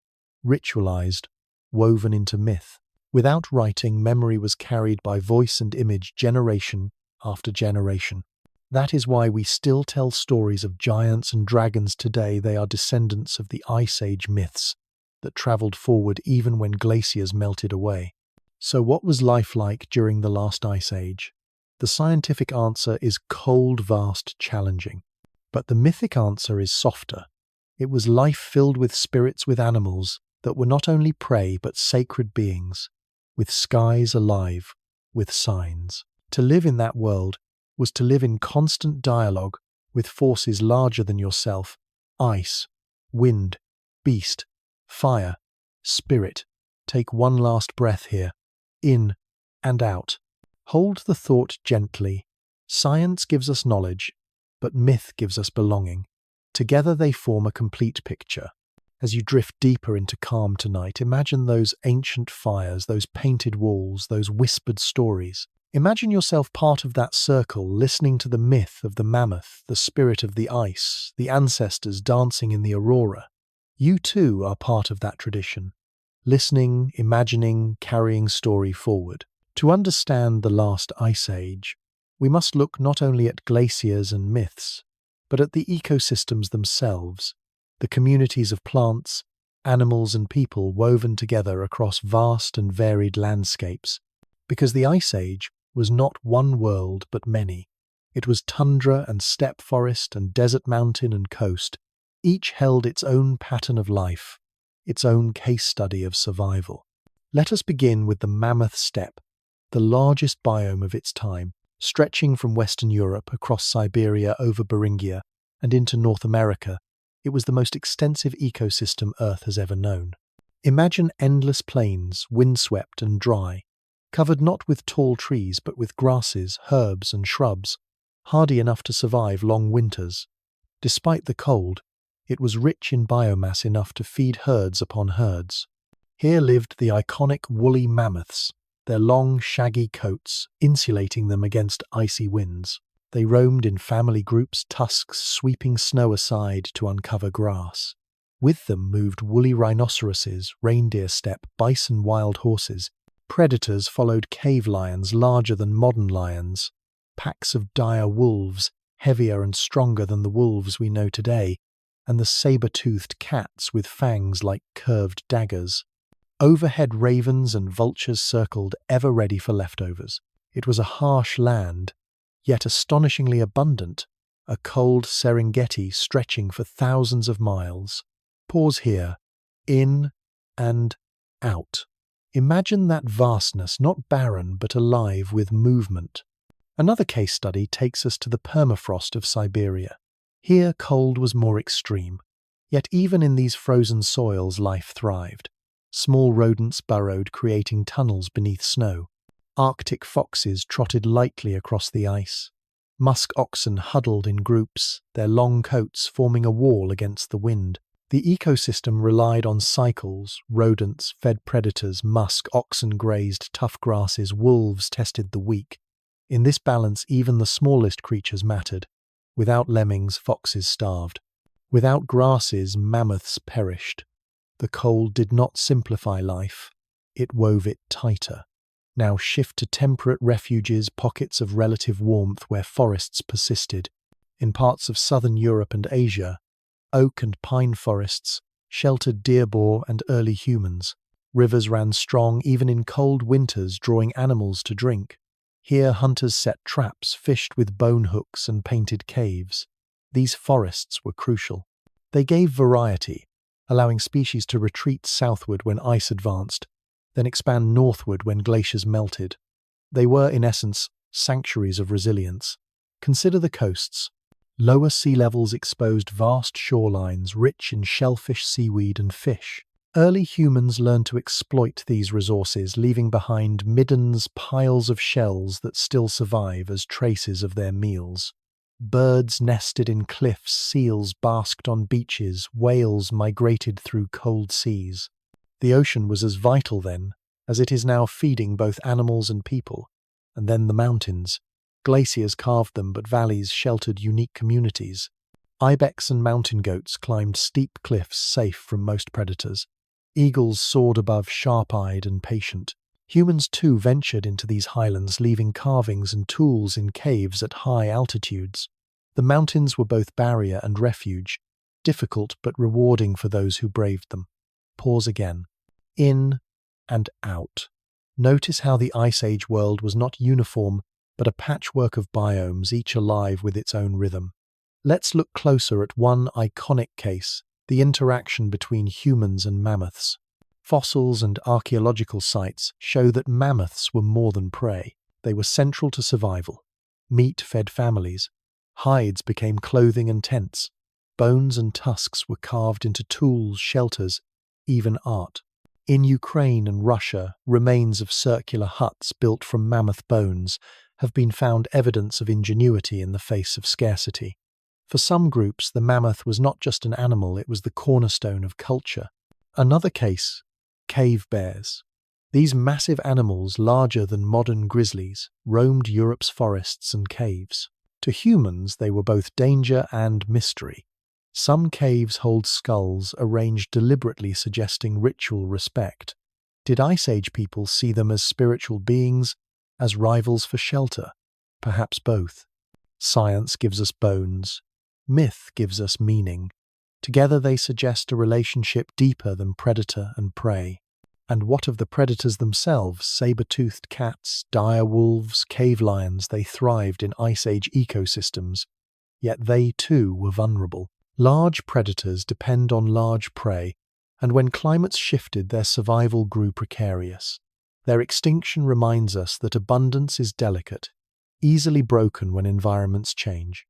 ritualized, woven into myth. Without writing, memory was carried by voice and image generation after generation. That is why we still tell stories of giants and dragons today. They are descendants of the Ice Age myths that traveled forward even when glaciers melted away. So what was life like during the last Ice Age? The scientific answer is cold, vast, challenging. But the mythic answer is softer. It was life filled with spirits, with animals that were not only prey but sacred beings, with skies alive, with signs. To live in that world was to live in constant dialogue with forces larger than yourself: ice, wind, beast, fire, spirit. Take one last breath here, in and out. Hold the thought gently. Science gives us knowledge, but myth gives us belonging. Together they form a complete picture. As you drift deeper into calm tonight, imagine those ancient fires, those painted walls, those whispered stories. Imagine yourself part of that circle, listening to the myth of the mammoth, the spirit of the ice, the ancestors dancing in the aurora. You too are part of that tradition, listening, imagining, carrying story forward. To understand the last Ice Age, we must look not only at glaciers and myths, but at the ecosystems themselves, the communities of plants, animals and people woven together across vast and varied landscapes. Because the Ice Age was not one world but many. It was tundra and steppe forest and desert mountain and coast. Each held its own pattern of life, its own case study of survival. Let us begin with the mammoth steppe, the largest biome of its time, stretching from Western Europe across Siberia over Beringia and into North America. It was the most extensive ecosystem Earth has ever known. Imagine endless plains, windswept and dry, covered not with tall trees but with grasses, herbs and shrubs, hardy enough to survive long winters. Despite the cold, it was rich in biomass enough to feed herds upon herds. Here lived the iconic woolly mammoths, their long, shaggy coats insulating them against icy winds. They roamed in family groups, tusks sweeping snow aside to uncover grass. With them moved woolly rhinoceroses, reindeer steppe, bison, wild horses. Predators followed cave lions larger than modern lions, packs of dire wolves, heavier and stronger than the wolves we know today, and the saber-toothed cats with fangs like curved daggers. Overhead ravens and vultures circled, ever ready for leftovers. It was a harsh land, yet astonishingly abundant, a cold Serengeti stretching for thousands of miles. Pause here. In and out. Imagine that vastness, not barren but alive with movement. Another case study takes us to the permafrost of Siberia. Here cold was more extreme, yet even in these frozen soils life thrived. Small rodents burrowed, creating tunnels beneath snow. Arctic foxes trotted lightly across the ice. Musk oxen huddled in groups, their long coats forming a wall against the wind. The ecosystem relied on cycles. Rodents fed predators, musk, oxen grazed tough grasses, wolves tested the weak. In this balance, even the smallest creatures mattered. Without lemmings, foxes starved. Without grasses, mammoths perished. The cold did not simplify life, it wove it tighter. Now shift to temperate refuges, pockets of relative warmth where forests persisted. In parts of southern Europe and Asia, oak and pine forests sheltered deer boar and early humans. Rivers ran strong even in cold winters, drawing animals to drink. Here hunters set traps, fished with bone hooks and painted caves. These forests were crucial. They gave variety, allowing species to retreat southward when ice advanced, then expand northward when glaciers melted. They were, in essence, sanctuaries of resilience. Consider the coasts. Lower sea levels exposed vast shorelines rich in shellfish, seaweed, and fish. Early humans learned to exploit these resources, leaving behind middens, piles of shells that still survive as traces of their meals. Birds nested in cliffs, seals basked on beaches, whales migrated through cold seas. The ocean was as vital then as it is now, feeding both animals and people. And then the mountains. Glaciers carved them, but valleys sheltered unique communities. Ibex and mountain goats climbed steep cliffs safe from most predators. Eagles soared above, sharp-eyed and patient. Humans too ventured into these highlands, leaving carvings and tools in caves at high altitudes. The mountains were both barrier and refuge, difficult but rewarding for those who braved them. Pause again. In and out. Notice how the Ice Age world was not uniform, but a patchwork of biomes, each alive with its own rhythm. Let's look closer at one iconic case, the interaction between humans and mammoths. Fossils and archaeological sites show that mammoths were more than prey. They were central to survival. Meat fed families. Hides became clothing and tents. Bones and tusks were carved into tools, shelters, even art. In Ukraine and Russia, remains of circular huts built from mammoth bones have been found, evidence of ingenuity in the face of scarcity. For some groups, the mammoth was not just an animal, it was the cornerstone of culture. Another case, cave bears. These massive animals, larger than modern grizzlies, roamed Europe's forests and caves. To humans, they were both danger and mystery. Some caves hold skulls arranged deliberately, suggesting ritual respect. Did Ice Age people see them as spiritual beings, as rivals for shelter? Perhaps both. Science gives us bones. Myth gives us meaning. Together they suggest a relationship deeper than predator and prey. And what of the predators themselves? Saber-toothed cats, dire wolves, cave lions, they thrived in Ice Age ecosystems. Yet they too were vulnerable. Large predators depend on large prey, and when climates shifted, their survival grew precarious. Their extinction reminds us that abundance is delicate, easily broken when environments change.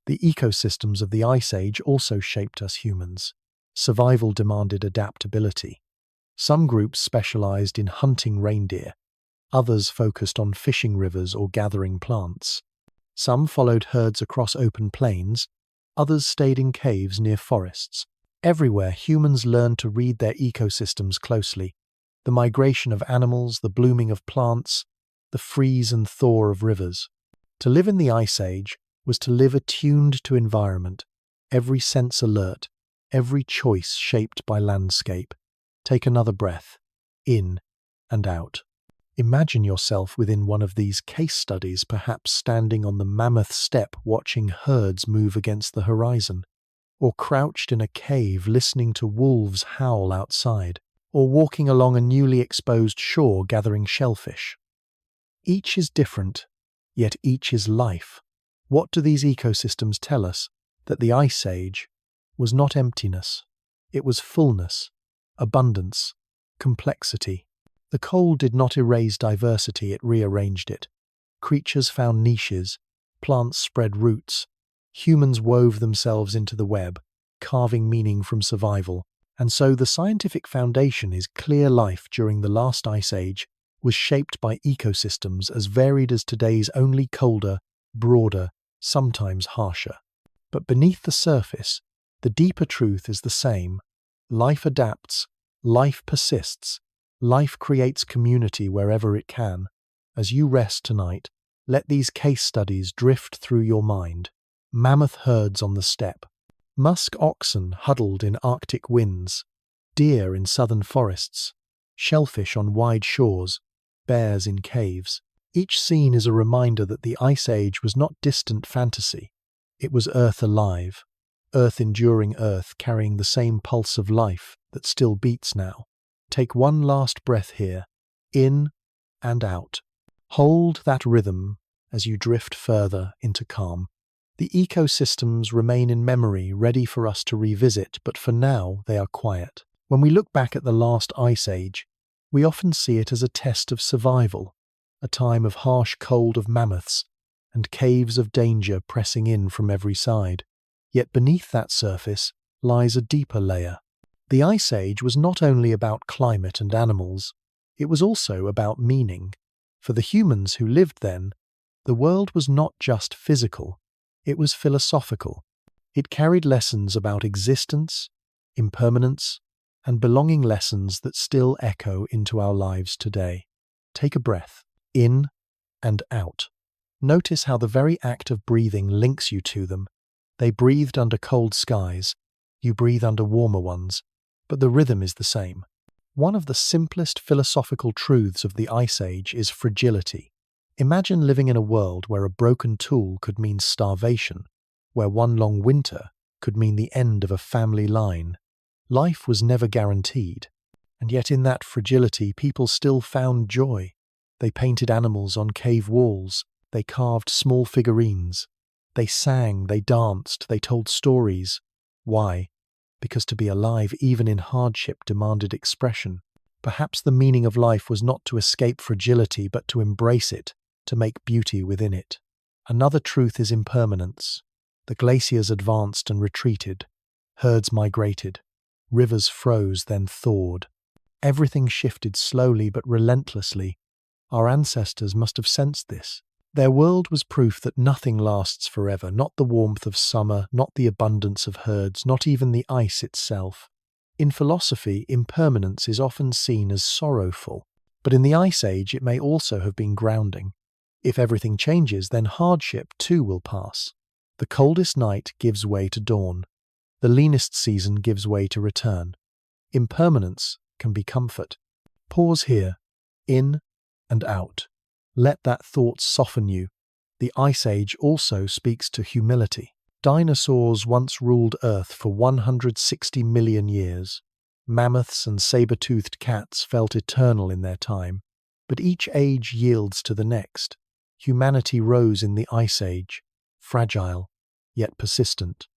The ecosystems of the Ice Age also shaped us humans. Survival demanded adaptability. Some groups specialized in hunting reindeer, others focused on fishing rivers or gathering plants. Some followed herds across open plains, others stayed in caves near forests. Everywhere, humans learned to read their ecosystems closely. The migration of animals, the blooming of plants, the freeze and thaw of rivers. To live in the Ice Age was to live attuned to environment, every sense alert, every choice shaped by landscape. Take another breath, in and out. Imagine yourself within one of these case studies, perhaps standing on the mammoth steppe watching herds move against the horizon, or crouched in a cave listening to wolves howl outside, or walking along a newly exposed shore gathering shellfish. Each is different, yet each is life. What do these ecosystems tell us? That the Ice Age was not emptiness. It was fullness, abundance, complexity. The cold did not erase diversity, it rearranged it. Creatures found niches, plants spread roots, humans wove themselves into the web, carving meaning from survival. And so the scientific foundation is clear: life during the last Ice Age was shaped by ecosystems as varied as today's, only colder, broader, sometimes harsher. But beneath the surface, the deeper truth is the same. Life adapts, life persists, life creates community wherever it can. As you rest tonight, let these case studies drift through your mind. Mammoth herds on the steppe, musk oxen huddled in Arctic winds, deer in southern forests, shellfish on wide shores, bears in caves. Each scene is a reminder that the Ice Age was not distant fantasy. It was Earth alive, Earth enduring Earth, carrying the same pulse of life that still beats now. Take one last breath here, in and out. Hold that rhythm as you drift further into calm. The ecosystems remain in memory, ready for us to revisit, but for now they are quiet. When we look back at the last Ice Age, we often see it as a test of survival, a time of harsh cold of mammoths and caves of danger pressing in from every side. Yet beneath that surface lies a deeper layer. The Ice Age was not only about climate and animals, it was also about meaning. For the humans who lived then, the world was not just physical, it was philosophical. It carried lessons about existence, impermanence, and belonging, lessons that still echo into our lives today. Take a breath, in and out. Notice how the very act of breathing links you to them. They breathed under cold skies, you breathe under warmer ones, but the rhythm is the same. One of the simplest philosophical truths of the Ice Age is fragility. Imagine living in a world where a broken tool could mean starvation, where one long winter could mean the end of a family line. Life was never guaranteed, and yet in that fragility people still found joy. They painted animals on cave walls, they carved small figurines, they sang, they danced, they told stories. Why? Because to be alive even in hardship demanded expression. Perhaps the meaning of life was not to escape fragility but to embrace it, to make beauty within it. Another truth is impermanence. The glaciers advanced and retreated, herds migrated, rivers froze then thawed. Everything shifted slowly but relentlessly. Our ancestors must have sensed this. Their world was proof that nothing lasts forever, not the warmth of summer, not the abundance of herds, not even the ice itself. In philosophy, impermanence is often seen as sorrowful, but in the Ice Age it may also have been grounding. If everything changes, then hardship too will pass. The coldest night gives way to dawn. The leanest season gives way to return. Impermanence can be comfort. Pause here, in and out. Let that thought soften you. The Ice Age also speaks to humility. Dinosaurs once ruled Earth for 160 million years. Mammoths and saber-toothed cats felt eternal in their time. But each age yields to the next. Humanity rose in the Ice Age, fragile, yet persistent.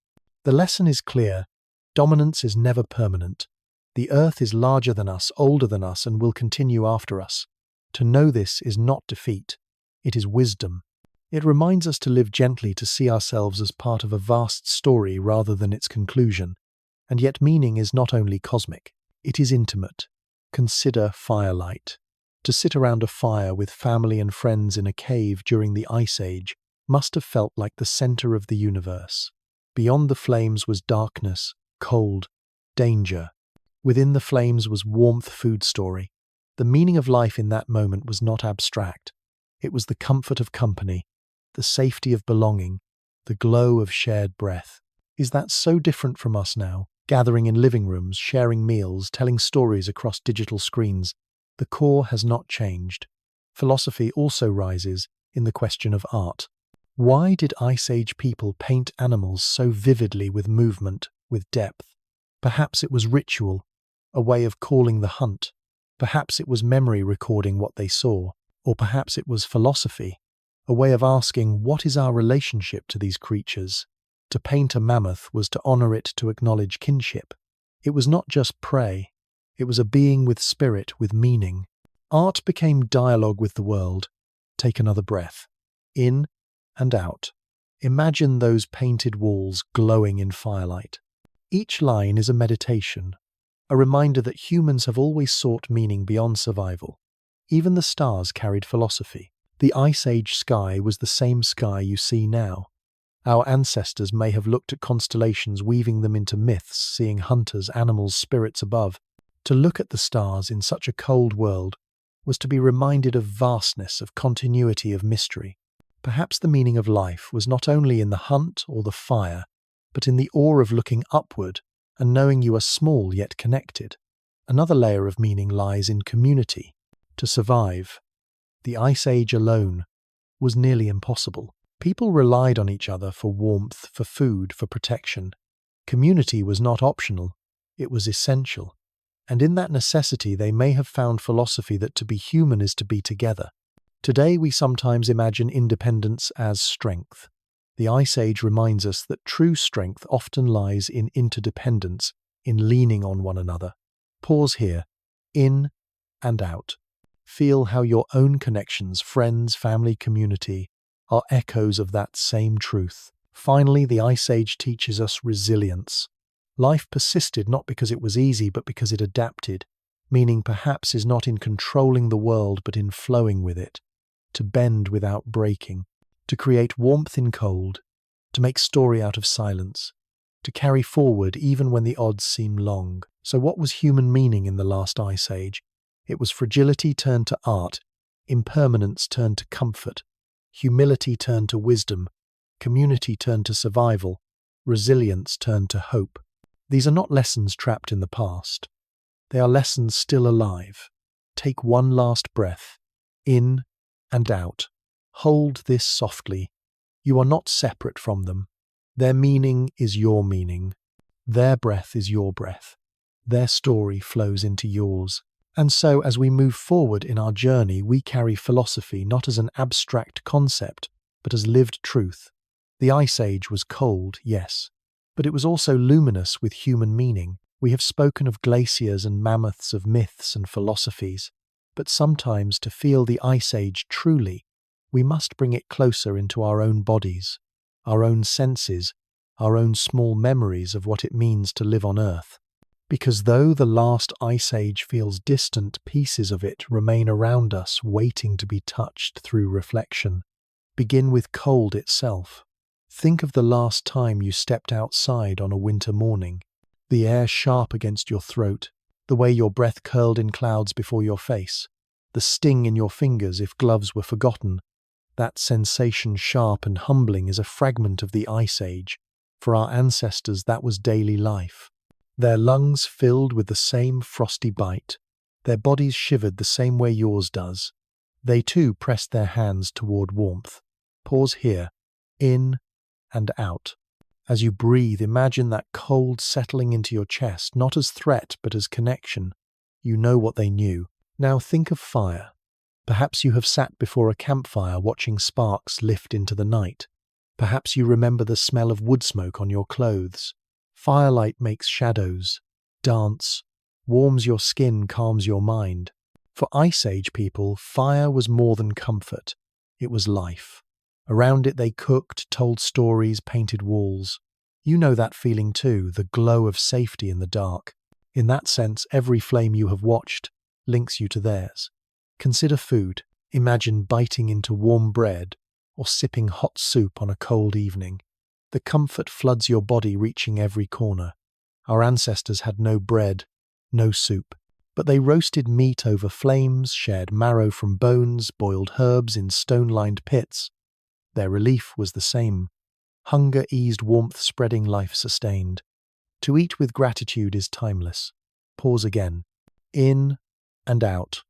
The lesson is clear. Dominance is never permanent. The Earth is larger than us, older than us, and will continue after us. To know this is not defeat. It is wisdom. It reminds us to live gently, to see ourselves as part of a vast story rather than its conclusion. And yet meaning is not only cosmic, it is intimate. Consider firelight. To sit around a fire with family and friends in a cave during the Ice Age must have felt like the center of the universe. Beyond the flames was darkness, cold, danger. Within the flames was warmth, food story. The meaning of life in that moment was not abstract. It was the comfort of company, the safety of belonging, the glow of shared breath. Is that so different from us now? Gathering in living rooms, sharing meals, telling stories across digital screens. The core has not changed. Philosophy also rises in the question of art. Why did Ice Age people paint animals so vividly, with movement, with depth? Perhaps it was ritual, a way of calling the hunt. Perhaps it was memory recording what they saw. Or perhaps it was philosophy, a way of asking, what is our relationship to these creatures? To paint a mammoth was to honor it, to acknowledge kinship. It was not just prey. It was a being with spirit, with meaning. Art became dialogue with the world. Take another breath. In and out. Imagine those painted walls glowing in firelight. Each line is a meditation, a reminder that humans have always sought meaning beyond survival. Even the stars carried philosophy. The Ice Age sky was the same sky you see now. Our ancestors may have looked at constellations, weaving them into myths, seeing hunters, animals, spirits above. To look at the stars in such a cold world was to be reminded of vastness, of continuity, of mystery. Perhaps the meaning of life was not only in the hunt or the fire, but in the awe of looking upward and knowing you are small yet connected. Another layer of meaning lies in community. To survive, the Ice Age alone was nearly impossible. People relied on each other for warmth, for food, for protection. Community was not optional, it was essential. And in that necessity they may have found philosophy that to be human is to be together. Today we sometimes imagine independence as strength. The Ice Age reminds us that true strength often lies in interdependence, in leaning on one another. Pause here. In and out. Feel how your own connections, friends, family, community, are echoes of that same truth. Finally, the Ice Age teaches us resilience. Life persisted not because it was easy, but because it adapted. Meaning perhaps is not in controlling the world, but in flowing with it. To bend without breaking. To create warmth in cold. To make story out of silence. To carry forward even when the odds seem long. So what was human meaning in the last Ice Age? It was fragility turned to art, impermanence turned to comfort, humility turned to wisdom, community turned to survival, resilience turned to hope. These are not lessons trapped in the past. They are lessons still alive. Take one last breath, in and out. Hold this softly. You are not separate from them. Their meaning is your meaning. Their breath is your breath. Their story flows into yours. And so, as we move forward in our journey, we carry philosophy not as an abstract concept, but as lived truth. The Ice Age was cold, yes, but it was also luminous with human meaning. We have spoken of glaciers and mammoths, of myths and philosophies, but sometimes to feel the Ice Age truly, we must bring it closer into our own bodies, our own senses, our own small memories of what it means to live on Earth. Because though the last Ice Age feels distant, pieces of it remain around us, waiting to be touched through reflection. Begin with cold itself. Think of the last time you stepped outside on a winter morning. The air sharp against your throat, the way your breath curled in clouds before your face, the sting in your fingers if gloves were forgotten. That sensation, sharp and humbling, is a fragment of the Ice Age. For our ancestors, that was daily life. Their lungs filled with the same frosty bite. Their bodies shivered the same way yours does. They too pressed their hands toward warmth. Pause here. In and out. As you breathe, imagine that cold settling into your chest, not as threat, but as connection. You know what they knew. Now think of fire. Perhaps you have sat before a campfire watching sparks lift into the night. Perhaps you remember the smell of wood smoke on your clothes. Firelight makes shadows, dance, warms your skin, calms your mind. For Ice Age people, fire was more than comfort. It was life. Around it they cooked, told stories, painted walls. You know that feeling too, the glow of safety in the dark. In that sense, every flame you have watched links you to theirs. Consider food. Imagine biting into warm bread or sipping hot soup on a cold evening. The comfort floods your body, reaching every corner. Our ancestors had no bread, no soup, but they roasted meat over flames, shared marrow from bones, boiled herbs in stone-lined pits. Their relief was the same. Hunger eased, warmth spreading, life sustained. To eat with gratitude is timeless. Pause again. In and out.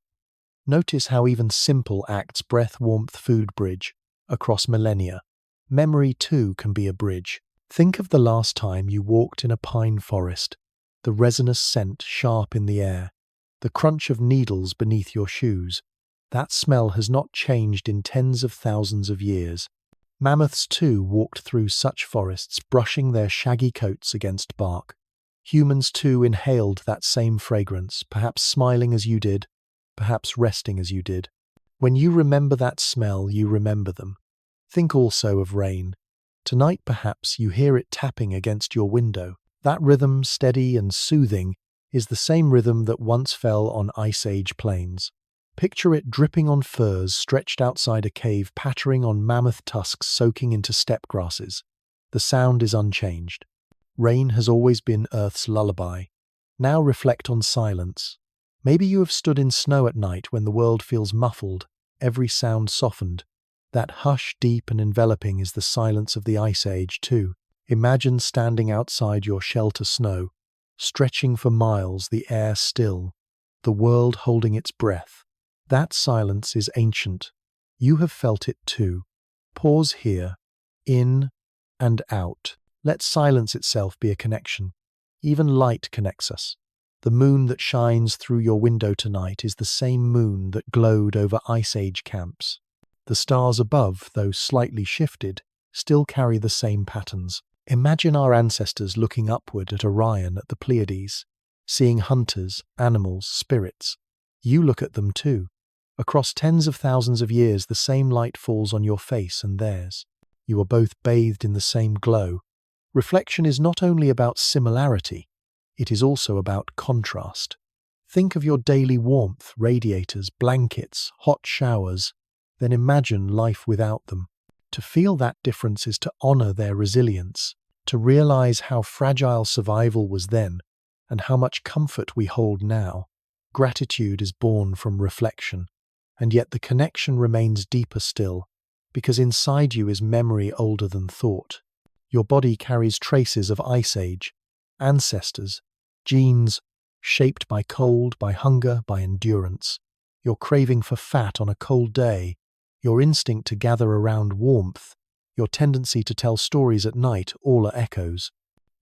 Notice how even simple acts, breath, warmth, food, bridge across millennia. Memory, too, can be a bridge. Think of the last time you walked in a pine forest, the resinous scent sharp in the air, the crunch of needles beneath your shoes. That smell has not changed in tens of thousands of years. Mammoths, too, walked through such forests, brushing their shaggy coats against bark. Humans, too, inhaled that same fragrance, perhaps smiling as you did, perhaps resting as you did. When you remember that smell, you remember them. Think also of rain. Tonight, perhaps, you hear it tapping against your window. That rhythm, steady and soothing, is the same rhythm that once fell on Ice Age plains. Picture it dripping on furs stretched outside a cave, pattering on mammoth tusks soaking into steppe grasses. The sound is unchanged. Rain has always been Earth's lullaby. Now reflect on silence. Maybe you have stood in snow at night when the world feels muffled, every sound softened. That hush, deep and enveloping, is the silence of the Ice Age, too. Imagine standing outside your shelter snow, stretching for miles, the air still, the world holding its breath. That silence is ancient. You have felt it too. Pause here, in and out. Let silence itself be a connection. Even light connects us. The moon that shines through your window tonight is the same moon that glowed over Ice Age camps. The stars above, though slightly shifted, still carry the same patterns. Imagine our ancestors looking upward at Orion at the Pleiades, seeing hunters, animals, spirits. You look at them too. Across tens of thousands of years, the same light falls on your face and theirs. You are both bathed in the same glow. Reflection is not only about similarity, it is also about contrast. Think of your daily warmth, radiators, blankets, hot showers, then imagine life without them. To feel that difference is to honor their resilience, to realize how fragile survival was then and how much comfort we hold now. Gratitude is born from reflection, and yet the connection remains deeper still, because inside you is memory older than thought. Your body carries traces of Ice Age, ancestors, genes, shaped by cold, by hunger, by endurance. Your craving for fat on a cold day, your instinct to gather around warmth, your tendency to tell stories at night, all are echoes.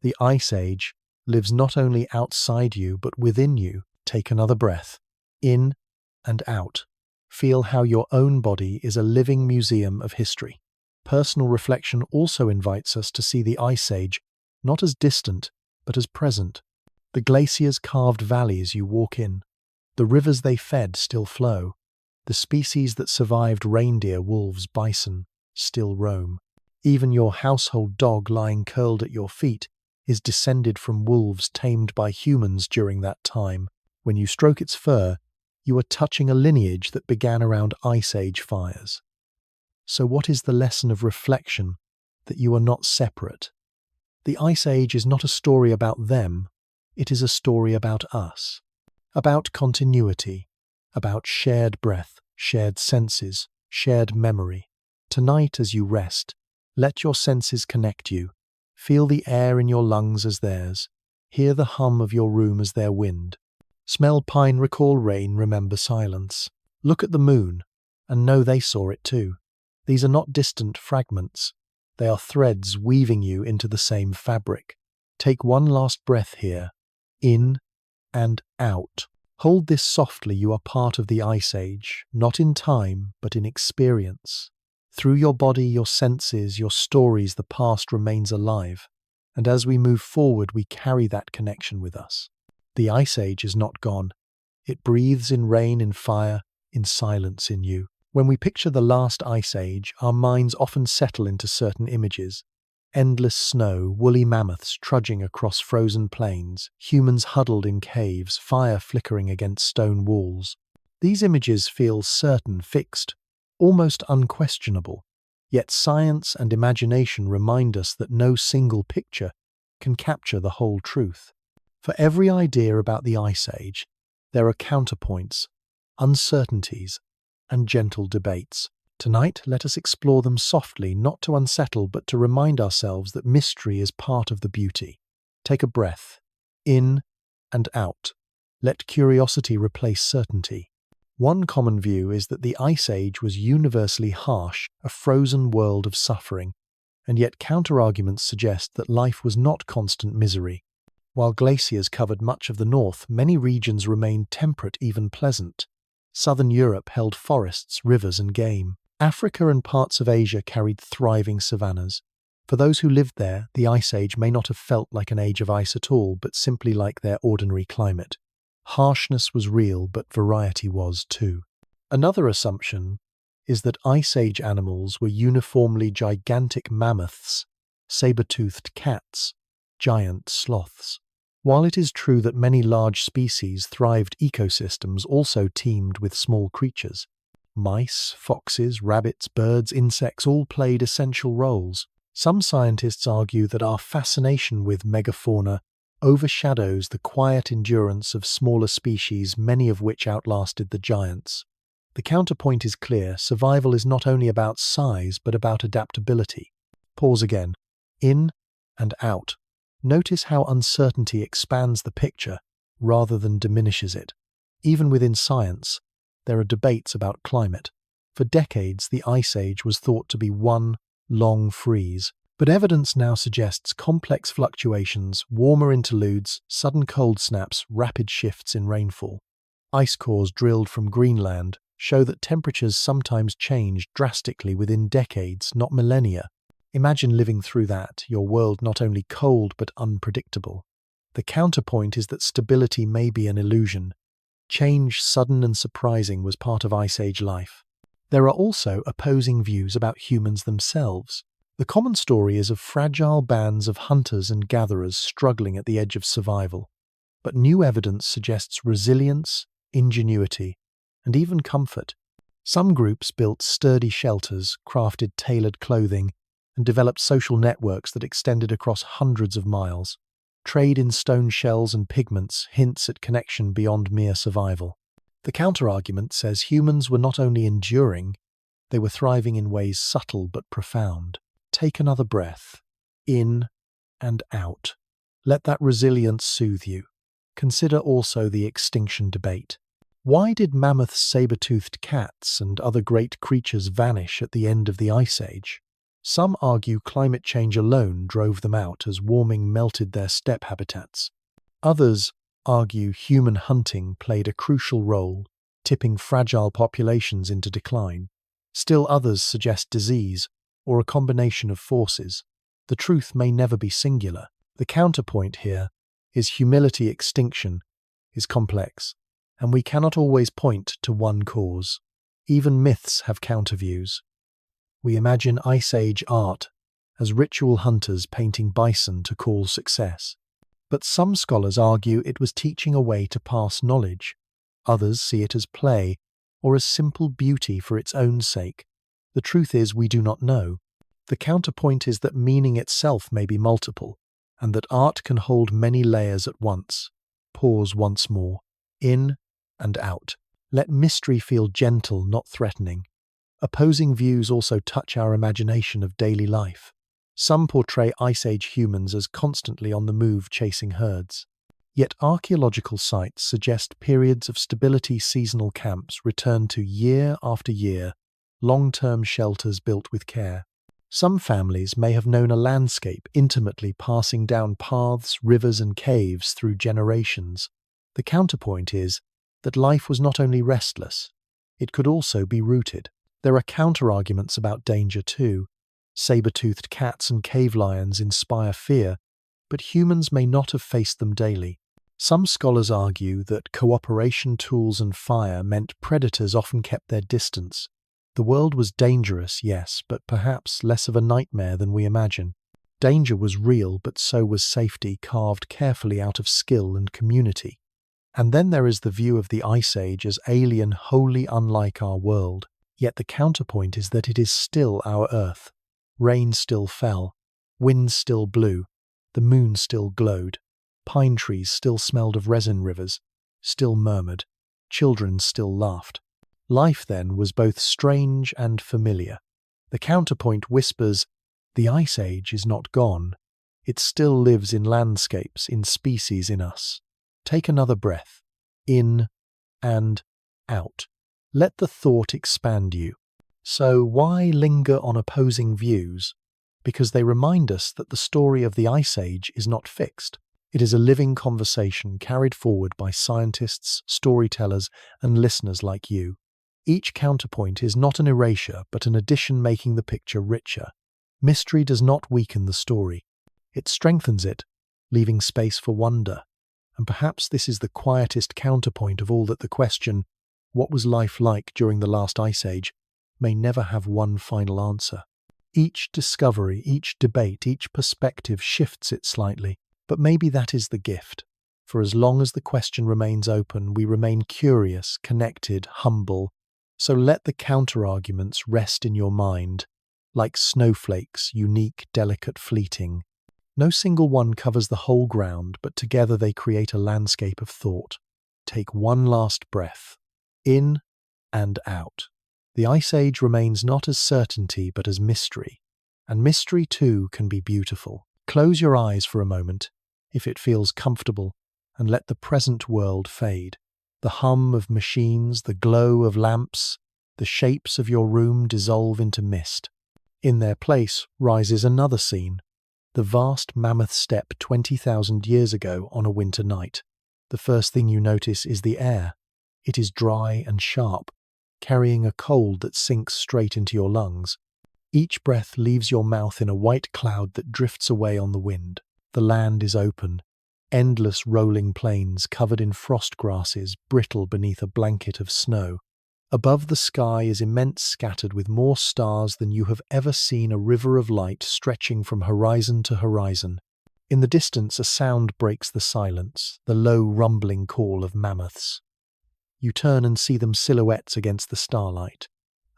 The Ice Age lives not only outside you but within you. Take another breath, in and out. Feel how your own body is a living museum of history. Personal reflection also invites us to see the Ice Age not as distant, but as present. The glaciers carved valleys you walk in. The rivers they fed still flow. The species that survived reindeer, wolves, bison still roam. Even your household dog lying curled at your feet is descended from wolves tamed by humans during that time. When you stroke its fur, you are touching a lineage that began around Ice Age fires. So what is the lesson of reflection? That you are not separate. The Ice Age is not a story about them, it is a story about us. About continuity, about shared breath, shared senses, shared memory. Tonight as you rest, let your senses connect you. Feel the air in your lungs as theirs. Hear the hum of your room as their wind. Smell pine, recall rain, remember silence. Look at the moon, and know they saw it too. These are not distant fragments. They are threads weaving you into the same fabric. Take one last breath here, in and out. Hold this softly. You are part of the Ice Age, not in time, but in experience. Through your body, your senses, your stories, the past remains alive. And as we move forward, we carry that connection with us. The Ice Age is not gone. It breathes in rain, in fire, in silence in you. When we picture the last Ice Age, our minds often settle into certain images. Endless snow, woolly mammoths trudging across frozen plains, humans huddled in caves, fire flickering against stone walls. These images feel certain, fixed, almost unquestionable. Yet science and imagination remind us that no single picture can capture the whole truth. For every idea about the Ice Age, there are counterpoints, uncertainties, and gentle debates. Tonight, let us explore them softly, not to unsettle, but to remind ourselves that mystery is part of the beauty. Take a breath, in and out. Let curiosity replace certainty. One common view is that the Ice Age was universally harsh, a frozen world of suffering, and yet counterarguments suggest that life was not constant misery. While glaciers covered much of the north, many regions remained temperate, even pleasant. Southern Europe held forests, rivers, and game. Africa and parts of Asia carried thriving savannas. For those who lived there, the Ice Age may not have felt like an age of ice at all, but simply like their ordinary climate. Harshness was real, but variety was too. Another assumption is that Ice Age animals were uniformly gigantic mammoths, saber-toothed cats, giant sloths. While it is true that many large species thrived, ecosystems also teemed with small creatures. Mice, foxes, rabbits, birds, insects all played essential roles. Some scientists argue that our fascination with megafauna overshadows the quiet endurance of smaller species, many of which outlasted the giants. The counterpoint is clear: survival is not only about size, but about adaptability. Pause again. In and out. Notice how uncertainty expands the picture rather than diminishes it. Even within science, there are debates about climate. For decades, the Ice Age was thought to be one long freeze, but evidence now suggests complex fluctuations, warmer interludes, sudden cold snaps, rapid shifts in rainfall. Ice cores drilled from Greenland show that temperatures sometimes change drastically within decades, not millennia. Imagine living through that, your world not only cold but unpredictable. The counterpoint is that stability may be an illusion. Change, sudden and surprising, was part of Ice Age life. There are also opposing views about humans themselves. The common story is of fragile bands of hunters and gatherers struggling at the edge of survival. But new evidence suggests resilience, ingenuity, and even comfort. Some groups built sturdy shelters, crafted tailored clothing, and developed social networks that extended across hundreds of miles. Trade in stone shells and pigments hints at connection beyond mere survival. The counterargument says humans were not only enduring, they were thriving in ways subtle but profound. Take another breath, in and out. Let that resilience soothe you. Consider also the extinction debate. Why did mammoths, saber-toothed cats, and other great creatures vanish at the end of the Ice Age? Some argue climate change alone drove them out as warming melted their steppe habitats. Others argue human hunting played a crucial role, tipping fragile populations into decline. Still others suggest disease, or a combination of forces. The truth may never be singular. The counterpoint here is humility. Extinction is complex, and we cannot always point to one cause. Even myths have counterviews. We imagine Ice Age art as ritual hunters painting bison to call success. But some scholars argue it was teaching a way to pass knowledge. Others see it as play, or as simple beauty for its own sake. The truth is, we do not know. The counterpoint is that meaning itself may be multiple, and that art can hold many layers at once. Pause once more. In and out. Let mystery feel gentle, not threatening. Opposing views also touch our imagination of daily life. Some portray Ice Age humans as constantly on the move, chasing herds. Yet archaeological sites suggest periods of stability. Seasonal camps return to year after year, long-term shelters built with care. Some families may have known a landscape intimately, passing down paths, rivers and caves through generations. The counterpoint is that life was not only restless, it could also be rooted. There are counterarguments about danger too. Saber-toothed cats and cave lions inspire fear, but humans may not have faced them daily. Some scholars argue that cooperation, tools and fire meant predators often kept their distance. The world was dangerous, yes, but perhaps less of a nightmare than we imagine. Danger was real, but so was safety, carved carefully out of skill and community. And then there is the view of the Ice Age as alien, wholly unlike our world. Yet the counterpoint is that it is still our Earth. Rain still fell, winds still blew, the moon still glowed, pine trees still smelled of resin rivers, still murmured, children still laughed. Life then was both strange and familiar. The counterpoint whispers, the Ice Age is not gone. It still lives in landscapes, in species, in us. Take another breath, in and out. Let the thought expand you. So why linger on opposing views? Because they remind us that the story of the Ice Age is not fixed. It is a living conversation carried forward by scientists, storytellers, and listeners like you. Each counterpoint is not an erasure, but an addition, making the picture richer. Mystery does not weaken the story. It strengthens it, leaving space for wonder. And perhaps this is the quietest counterpoint of all, that the question, what was life like during the last Ice Age, may never have one final answer. Each discovery, each debate, each perspective shifts it slightly, but maybe that is the gift. For as long as the question remains open, we remain curious, connected, humble. So let the counterarguments rest in your mind. like snowflakes, unique, delicate, fleeting. No single one covers the whole ground, but together they create a landscape of thought. Take one last breath, in and out. The Ice Age remains not as certainty, but as mystery. And mystery, too, can be beautiful. Close your eyes for a moment, if it feels comfortable, and let the present world fade. The hum of machines, the glow of lamps, the shapes of your room dissolve into mist. In their place rises another scene, the vast mammoth steppe 20,000 years ago on a winter night. The first thing you notice is the air. It is dry and sharp, carrying a cold that sinks straight into your lungs. Each breath leaves your mouth in a white cloud that drifts away on the wind. The land is open, endless rolling plains covered in frost grasses, brittle beneath a blanket of snow. Above the sky is immense, scattered with more stars than you have ever seen, a river of light stretching from horizon to horizon. In the distance, a sound breaks the silence, the low rumbling call of mammoths. You turn and see them silhouettes against the starlight.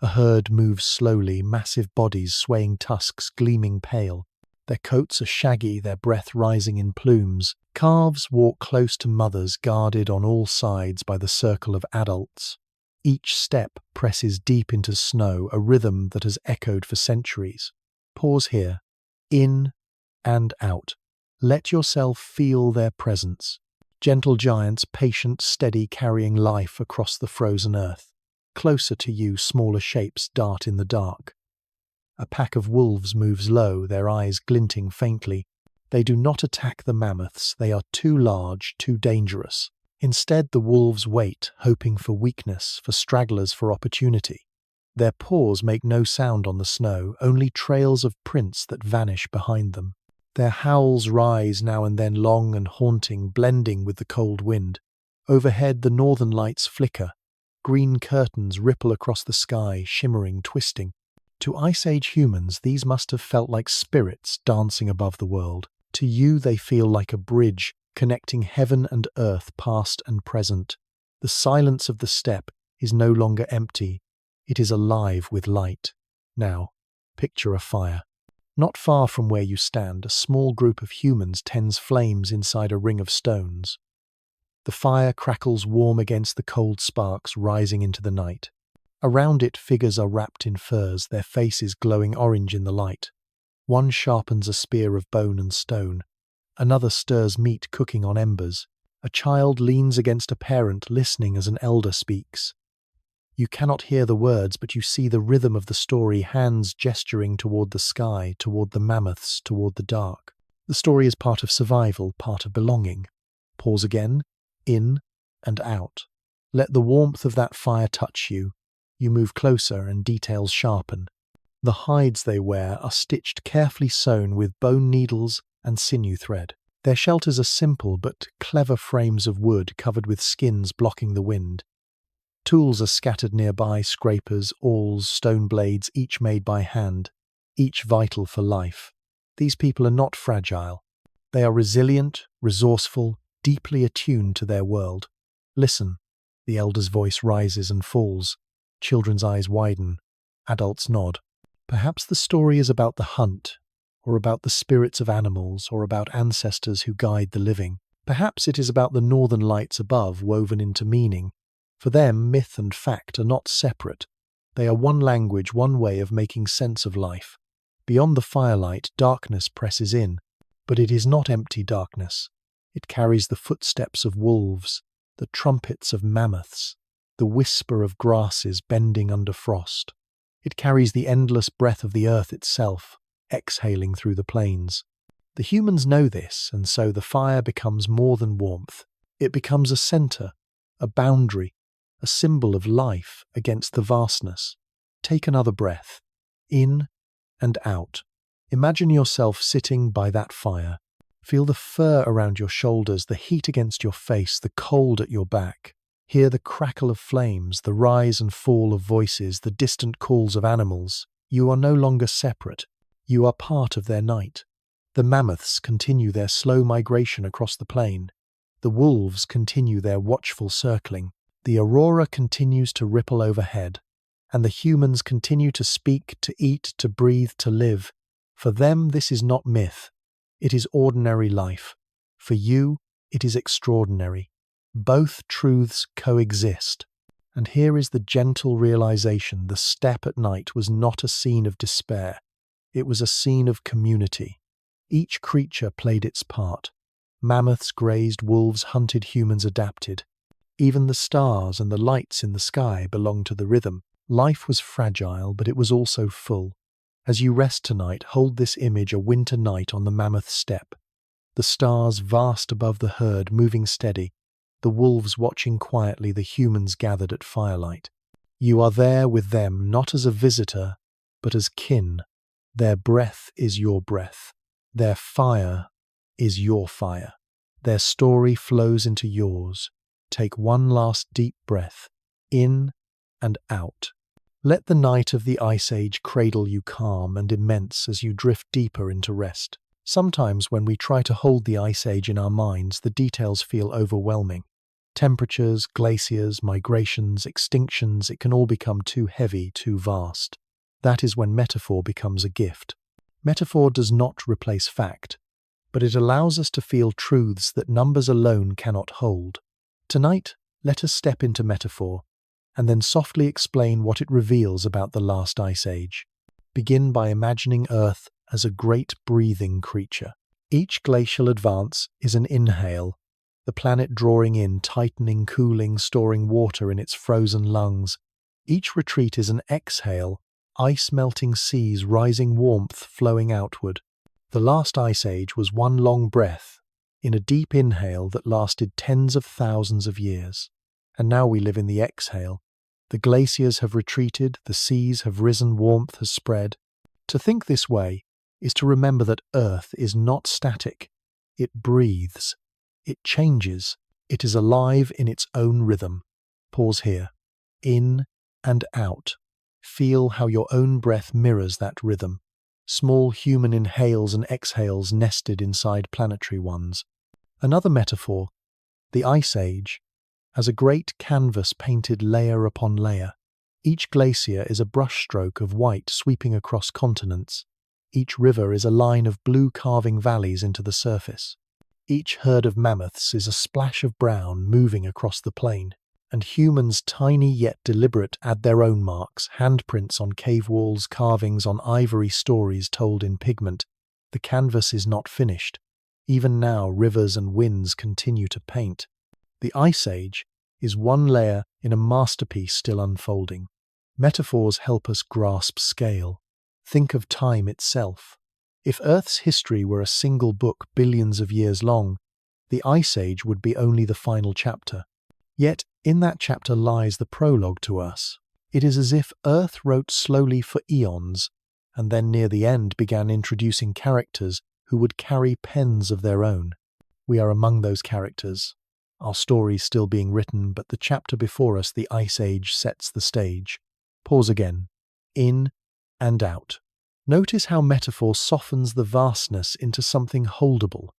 A herd moves slowly, massive bodies swaying, tusks gleaming pale. Their coats are shaggy, their breath rising in plumes. Calves walk close to mothers, guarded on all sides by the circle of adults. Each step presses deep into snow, a rhythm that has echoed for centuries. Pause here. In and out. Let yourself feel their presence. Gentle giants, patient, steady, carrying life across the frozen earth. Closer to you, smaller shapes dart in the dark. A pack of wolves moves low, their eyes glinting faintly. They do not attack the mammoths. They are too large, too dangerous. Instead, the wolves wait, hoping for weakness, for stragglers, for opportunity. Their paws make no sound on the snow, only trails of prints that vanish behind them. Their howls rise now and then, long and haunting, blending with the cold wind. Overhead, the northern lights flicker. Green curtains ripple across the sky, shimmering, twisting. To Ice Age humans, these must have felt like spirits dancing above the world. To you, they feel like a bridge, connecting heaven and earth, past and present. The silence of the steppe is no longer empty. It is alive with light. Now, picture a fire. Not far from where you stand, a small group of humans tends flames inside a ring of stones. The fire crackles warm against the cold sparks rising into the night. Around it, figures are wrapped in furs, their faces glowing orange in the light. One sharpens a spear of bone and stone. Another stirs meat cooking on embers. A child leans against a parent, listening as an elder speaks. You cannot hear the words, but you see the rhythm of the story, hands gesturing toward the sky, toward the mammoths, toward the dark. The story is part of survival, part of belonging. Pause again. In and out. Let the warmth of that fire touch you. You move closer and details sharpen. The hides they wear are stitched, carefully sewn with bone needles and sinew thread. Their shelters are simple but clever frames of wood covered with skins blocking the wind. Tools are scattered nearby, scrapers, awls, stone blades, each made by hand, each vital for life. These people are not fragile. They are resilient, resourceful, deeply attuned to their world. Listen. The elder's voice rises and falls. Children's eyes widen. Adults nod. Perhaps the story is about the hunt, or about the spirits of animals, or about ancestors who guide the living. Perhaps it is about the northern lights above, woven into meaning. For them, myth and fact are not separate. They are one language, one way of making sense of life. Beyond the firelight, darkness presses in. But it is not empty darkness. It carries the footsteps of wolves, the trumpets of mammoths, the whisper of grasses bending under frost. It carries the endless breath of the earth itself, exhaling through the plains. The humans know this, and so the fire becomes more than warmth. It becomes a center, a boundary, a symbol of life against the vastness. Take another breath, in and out. Imagine yourself sitting by that fire. Feel the fur around your shoulders, the heat against your face, the cold at your back. Hear the crackle of flames, the rise and fall of voices, the distant calls of animals. You are no longer separate. You are part of their night. The mammoths continue their slow migration across the plain. The wolves continue their watchful circling. The aurora continues to ripple overhead. And the humans continue to speak, to eat, to breathe, to live. For them, this is not myth. It is ordinary life. For you, it is extraordinary. Both truths coexist. And here is the gentle realization: the step at night was not a scene of despair. It was a scene of community. Each creature played its part. Mammoths grazed, wolves hunted, humans adapted. Even the stars and the lights in the sky belonged to the rhythm. Life was fragile, but it was also full. As you rest tonight, hold this image: a winter night on the mammoth steppe. The stars vast above the herd, moving steady. The wolves watching quietly, the humans gathered at firelight. You are there with them, not as a visitor, but as kin. Their breath is your breath. Their fire is your fire. Their story flows into yours. Take one last deep breath, in and out. Let the night of the Ice Age cradle you, calm and immense, as you drift deeper into rest. Sometimes when we try to hold the Ice Age in our minds, the details feel overwhelming. Temperatures, glaciers, migrations, extinctions, it can all become too heavy, too vast. That is when metaphor becomes a gift. Metaphor does not replace fact, but it allows us to feel truths that numbers alone cannot hold. Tonight, let us step into metaphor, and then softly explain what it reveals about the last Ice Age. Begin by imagining Earth as a great breathing creature. Each glacial advance is an inhale, the planet drawing in, tightening, cooling, storing water in its frozen lungs. Each retreat is an exhale, ice-melting seas rising, warmth flowing outward. The last Ice Age was one long breath, in a deep inhale that lasted tens of thousands of years. And now we live in the exhale. The glaciers have retreated, the seas have risen, warmth has spread. To think this way is to remember that Earth is not static. It breathes. It changes. It is alive in its own rhythm. Pause here. In and out. Feel how your own breath mirrors that rhythm. Small human inhales and exhales nested inside planetary ones. Another metaphor, the Ice Age, as a great canvas painted layer upon layer. Each glacier is a brushstroke of white sweeping across continents. Each river is a line of blue carving valleys into the surface. Each herd of mammoths is a splash of brown moving across the plain. And humans, tiny yet deliberate, add their own marks, handprints on cave walls, carvings on ivory, stories told in pigment. The canvas is not finished. Even now, rivers and winds continue to paint. The Ice Age is one layer in a masterpiece still unfolding. Metaphors help us grasp scale. Think of time itself. If Earth's history were a single book billions of years long, the Ice Age would be only the final chapter. Yet, in that chapter lies the prologue to us. It is as if Earth wrote slowly for eons, and then near the end began introducing characters who would carry pens of their own. We are among those characters. Our story's still being written, but the chapter before us, the Ice Age, sets the stage. Pause again. In and out. Notice how metaphor softens the vastness into something holdable.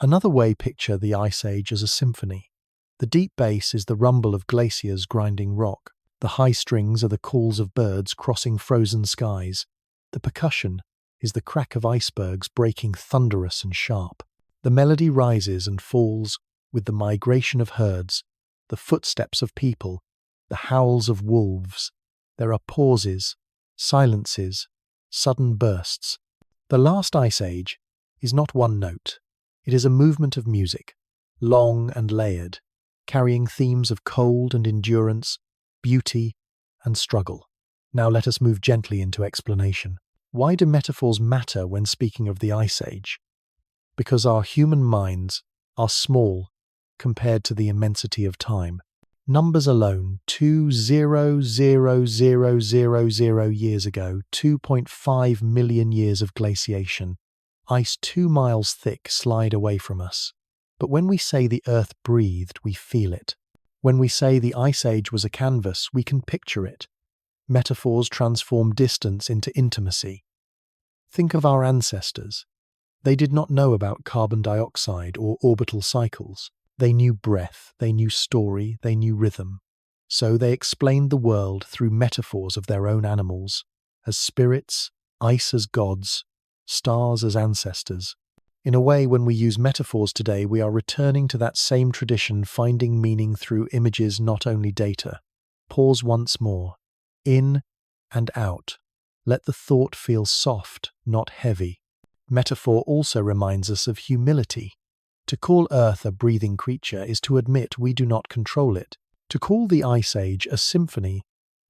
Another way, picture the Ice Age as a symphony. The deep bass is the rumble of glaciers grinding rock. The high strings are the calls of birds crossing frozen skies. The percussion is the crack of icebergs breaking thunderous and sharp. The melody rises and falls with the migration of herds, the footsteps of people, the howls of wolves. There are pauses, silences, sudden bursts. The last Ice Age is not one note. It is a movement of music, long and layered, carrying themes of cold and endurance, beauty and struggle. Now let us move gently into explanation. Why do metaphors matter when speaking of the Ice Age? Because our human minds are small compared to the immensity of time. Numbers alone, 2,000,000 years ago, 2.5 million years of glaciation. Ice 2 miles thick slide away from us. But when we say the Earth breathed, we feel it. When we say the Ice Age was a canvas, we can picture it. Metaphors transform distance into intimacy. Think of our ancestors. They did not know about carbon dioxide or orbital cycles. They knew breath, they knew story, they knew rhythm. So they explained the world through metaphors of their own animals, as spirits, ice as gods, stars as ancestors. In a way, when we use metaphors today, we are returning to that same tradition, finding meaning through images, not only data. Pause once more. In and out. Let the thought feel soft, not heavy. Metaphor also reminds us of humility. To call Earth a breathing creature is to admit we do not control it. To call the Ice Age a symphony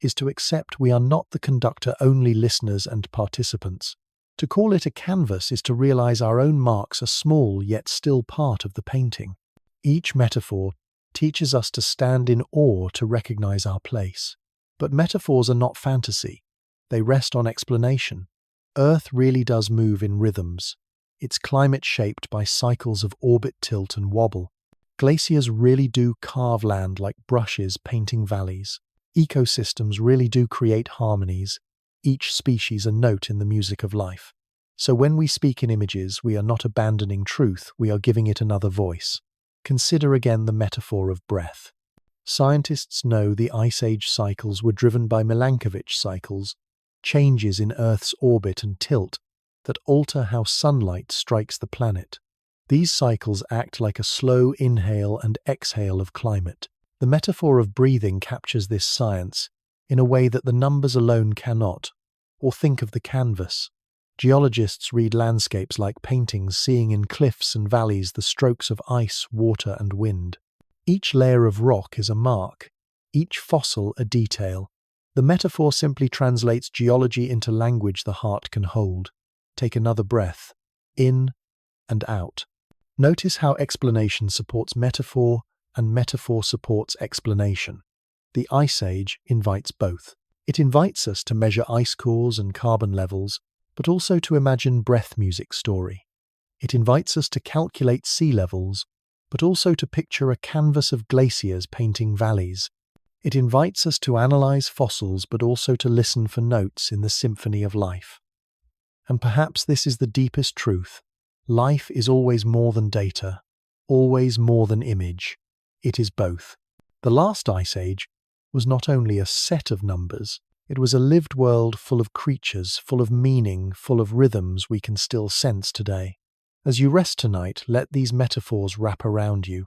is to accept we are not the conductor, only listeners and participants. To call it a canvas is to realize our own marks are small yet still part of the painting. Each metaphor teaches us to stand in awe to recognize our place. But metaphors are not fantasy. They rest on explanation. Earth really does move in rhythms. Its climate shaped by cycles of orbit, tilt and wobble. Glaciers really do carve land like brushes painting valleys. Ecosystems really do create harmonies, each species a note in the music of life. So when we speak in images, we are not abandoning truth, we are giving it another voice. Consider again the metaphor of breath. Scientists know the Ice Age cycles were driven by Milankovitch cycles, changes in Earth's orbit and tilt that alter how sunlight strikes the planet. These cycles act like a slow inhale and exhale of climate. The metaphor of breathing captures this science in a way that the numbers alone cannot. Or think of the canvas. Geologists read landscapes like paintings, seeing in cliffs and valleys the strokes of ice, water and wind. Each layer of rock is a mark, each fossil a detail. The metaphor simply translates geology into language the heart can hold. Take another breath, in and out. Notice how explanation supports metaphor and metaphor supports explanation. The Ice Age invites both. It invites us to measure ice cores and carbon levels, but also to imagine breath music story. It invites us to calculate sea levels, but also to picture a canvas of glaciers painting valleys. It invites us to analyze fossils, but also to listen for notes in the symphony of life. And perhaps this is the deepest truth. Life is always more than data, always more than image. It is both. The last Ice Age was not only a set of numbers, it was a lived world full of creatures, full of meaning, full of rhythms we can still sense today. As you rest tonight, let these metaphors wrap around you.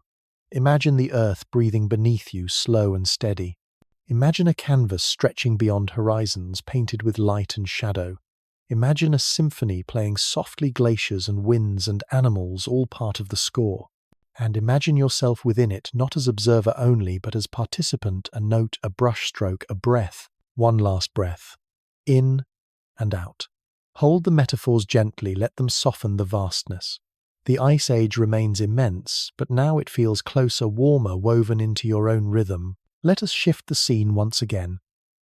Imagine the earth breathing beneath you, slow and steady. Imagine a canvas stretching beyond horizons, painted with light and shadow. Imagine a symphony playing softly, glaciers and winds and animals, all part of the score. And imagine yourself within it, not as observer only, but as participant, a note, a brushstroke, a breath. One last breath. In and out. Hold the metaphors gently, let them soften the vastness. The Ice Age remains immense, but now it feels closer, warmer, woven into your own rhythm. Let us shift the scene once again.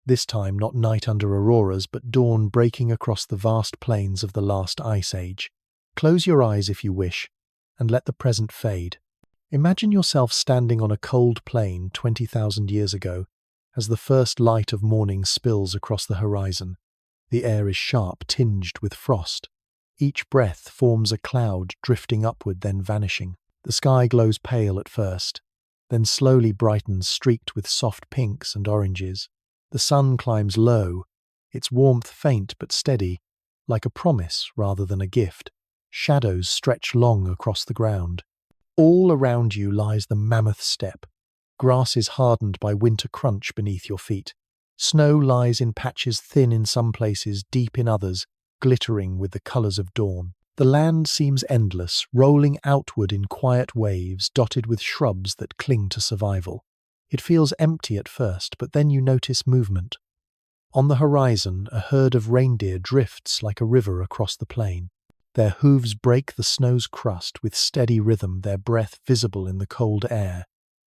This time not night under auroras, but dawn breaking across the vast plains of the last Ice Age. Close your eyes if you wish, and let the present fade. Imagine yourself standing on a cold plain 20,000 years ago, as the first light of morning spills across the horizon. The air is sharp, tinged with frost. Each breath forms a cloud, drifting upward, then vanishing. The sky glows pale at first, then slowly brightens, streaked with soft pinks and oranges. The sun climbs low, its warmth faint but steady, like a promise rather than a gift. Shadows stretch long across the ground. All around you lies the mammoth steppe. Grass is hardened by winter crunch beneath your feet. Snow lies in patches, thin in some places, deep in others, glittering with the colors of dawn. The land seems endless, rolling outward in quiet waves, dotted with shrubs that cling to survival. It feels empty at first, but then you notice movement. On the horizon, a herd of reindeer drifts like a river across the plain. Their hooves break the snow's crust with steady rhythm, their breath visible in the cold air.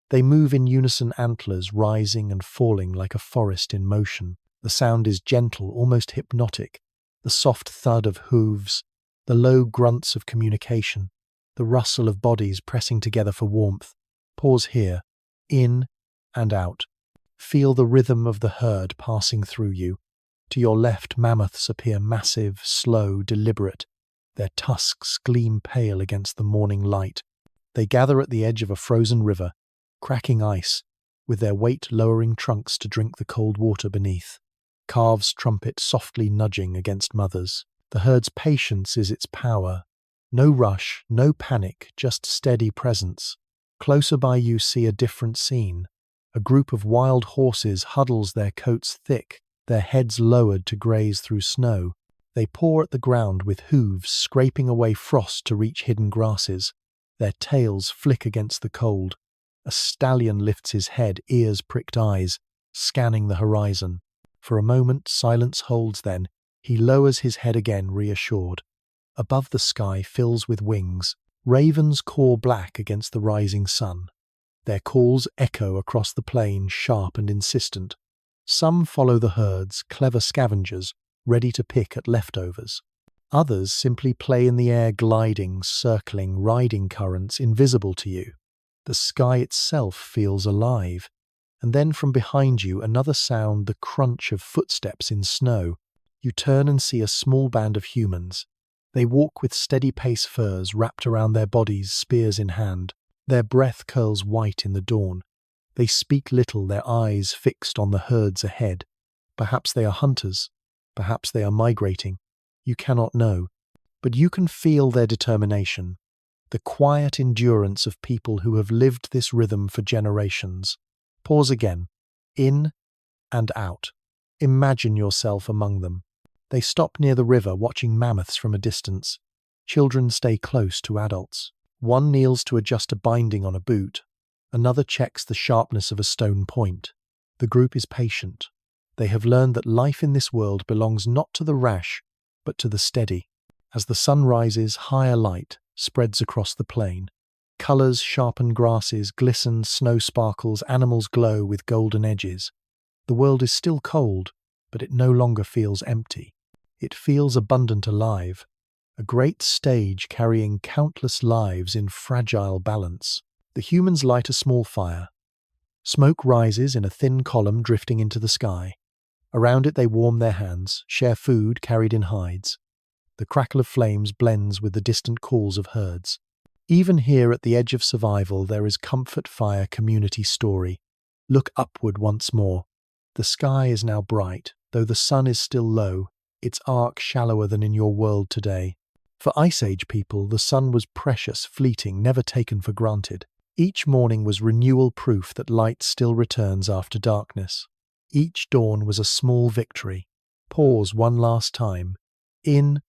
They move in unison, antlers rising and falling like a forest in motion. The sound is gentle, almost hypnotic. The soft thud of hooves, the low grunts of communication, the rustle of bodies pressing together for warmth. Pause here. In and out. Feel the rhythm of the herd passing through you. To your left, mammoths appear massive, slow, deliberate. Their tusks gleam pale against the morning light. They gather at the edge of a frozen river, cracking ice, with their weight-lowering trunks to drink the cold water beneath. Calves trumpet softly nudging against mothers. The herd's patience is its power. No rush, no panic, just steady presence. Closer by you see a different scene. A group of wild horses huddles their coats thick, their heads lowered to graze through snow. They paw at the ground with hooves, scraping away frost to reach hidden grasses. Their tails flick against the cold. A stallion lifts his head, ears pricked eyes, scanning the horizon. For a moment, silence holds then. He lowers his head again, reassured. Above the sky fills with wings. Ravens caw black against the rising sun. Their calls echo across the plain, sharp and insistent. Some follow the herds, clever scavengers, ready to pick at leftovers. Others simply play in the air, gliding, circling, riding currents invisible to you. The sky itself feels alive. And then from behind you another sound, the crunch of footsteps in snow. You turn and see a small band of humans. They walk with steady pace, furs wrapped around their bodies, spears in hand. Their breath curls white in the dawn. They speak little, their eyes fixed on the herds ahead. Perhaps they are hunters. Perhaps they are migrating. You cannot know. But you can feel their determination. The quiet endurance of people who have lived this rhythm for generations. Pause again. In and out. Imagine yourself among them. They stop near the river, watching mammoths from a distance. Children stay close to adults. One kneels to adjust a binding on a boot. Another checks the sharpness of a stone point. The group is patient. They have learned that life in this world belongs not to the rash, but to the steady. As the sun rises, higher light spreads across the plain. Colours sharpen grasses, glisten, snow sparkles, animals glow with golden edges. The world is still cold, but it no longer feels empty. It feels abundant, alive. A great stage carrying countless lives in fragile balance. The humans light a small fire. Smoke rises in a thin column drifting into the sky. Around it they warm their hands, share food carried in hides. The crackle of flames blends with the distant calls of herds. Even here at the edge of survival there is comfort, fire, community, story. Look upward once more. The sky is now bright, though the sun is still low, its arc shallower than in your world today. For Ice Age people, the sun was precious, fleeting, never taken for granted. Each morning was renewal, proof that light still returns after darkness. Each dawn was a small victory. Pause one last time. In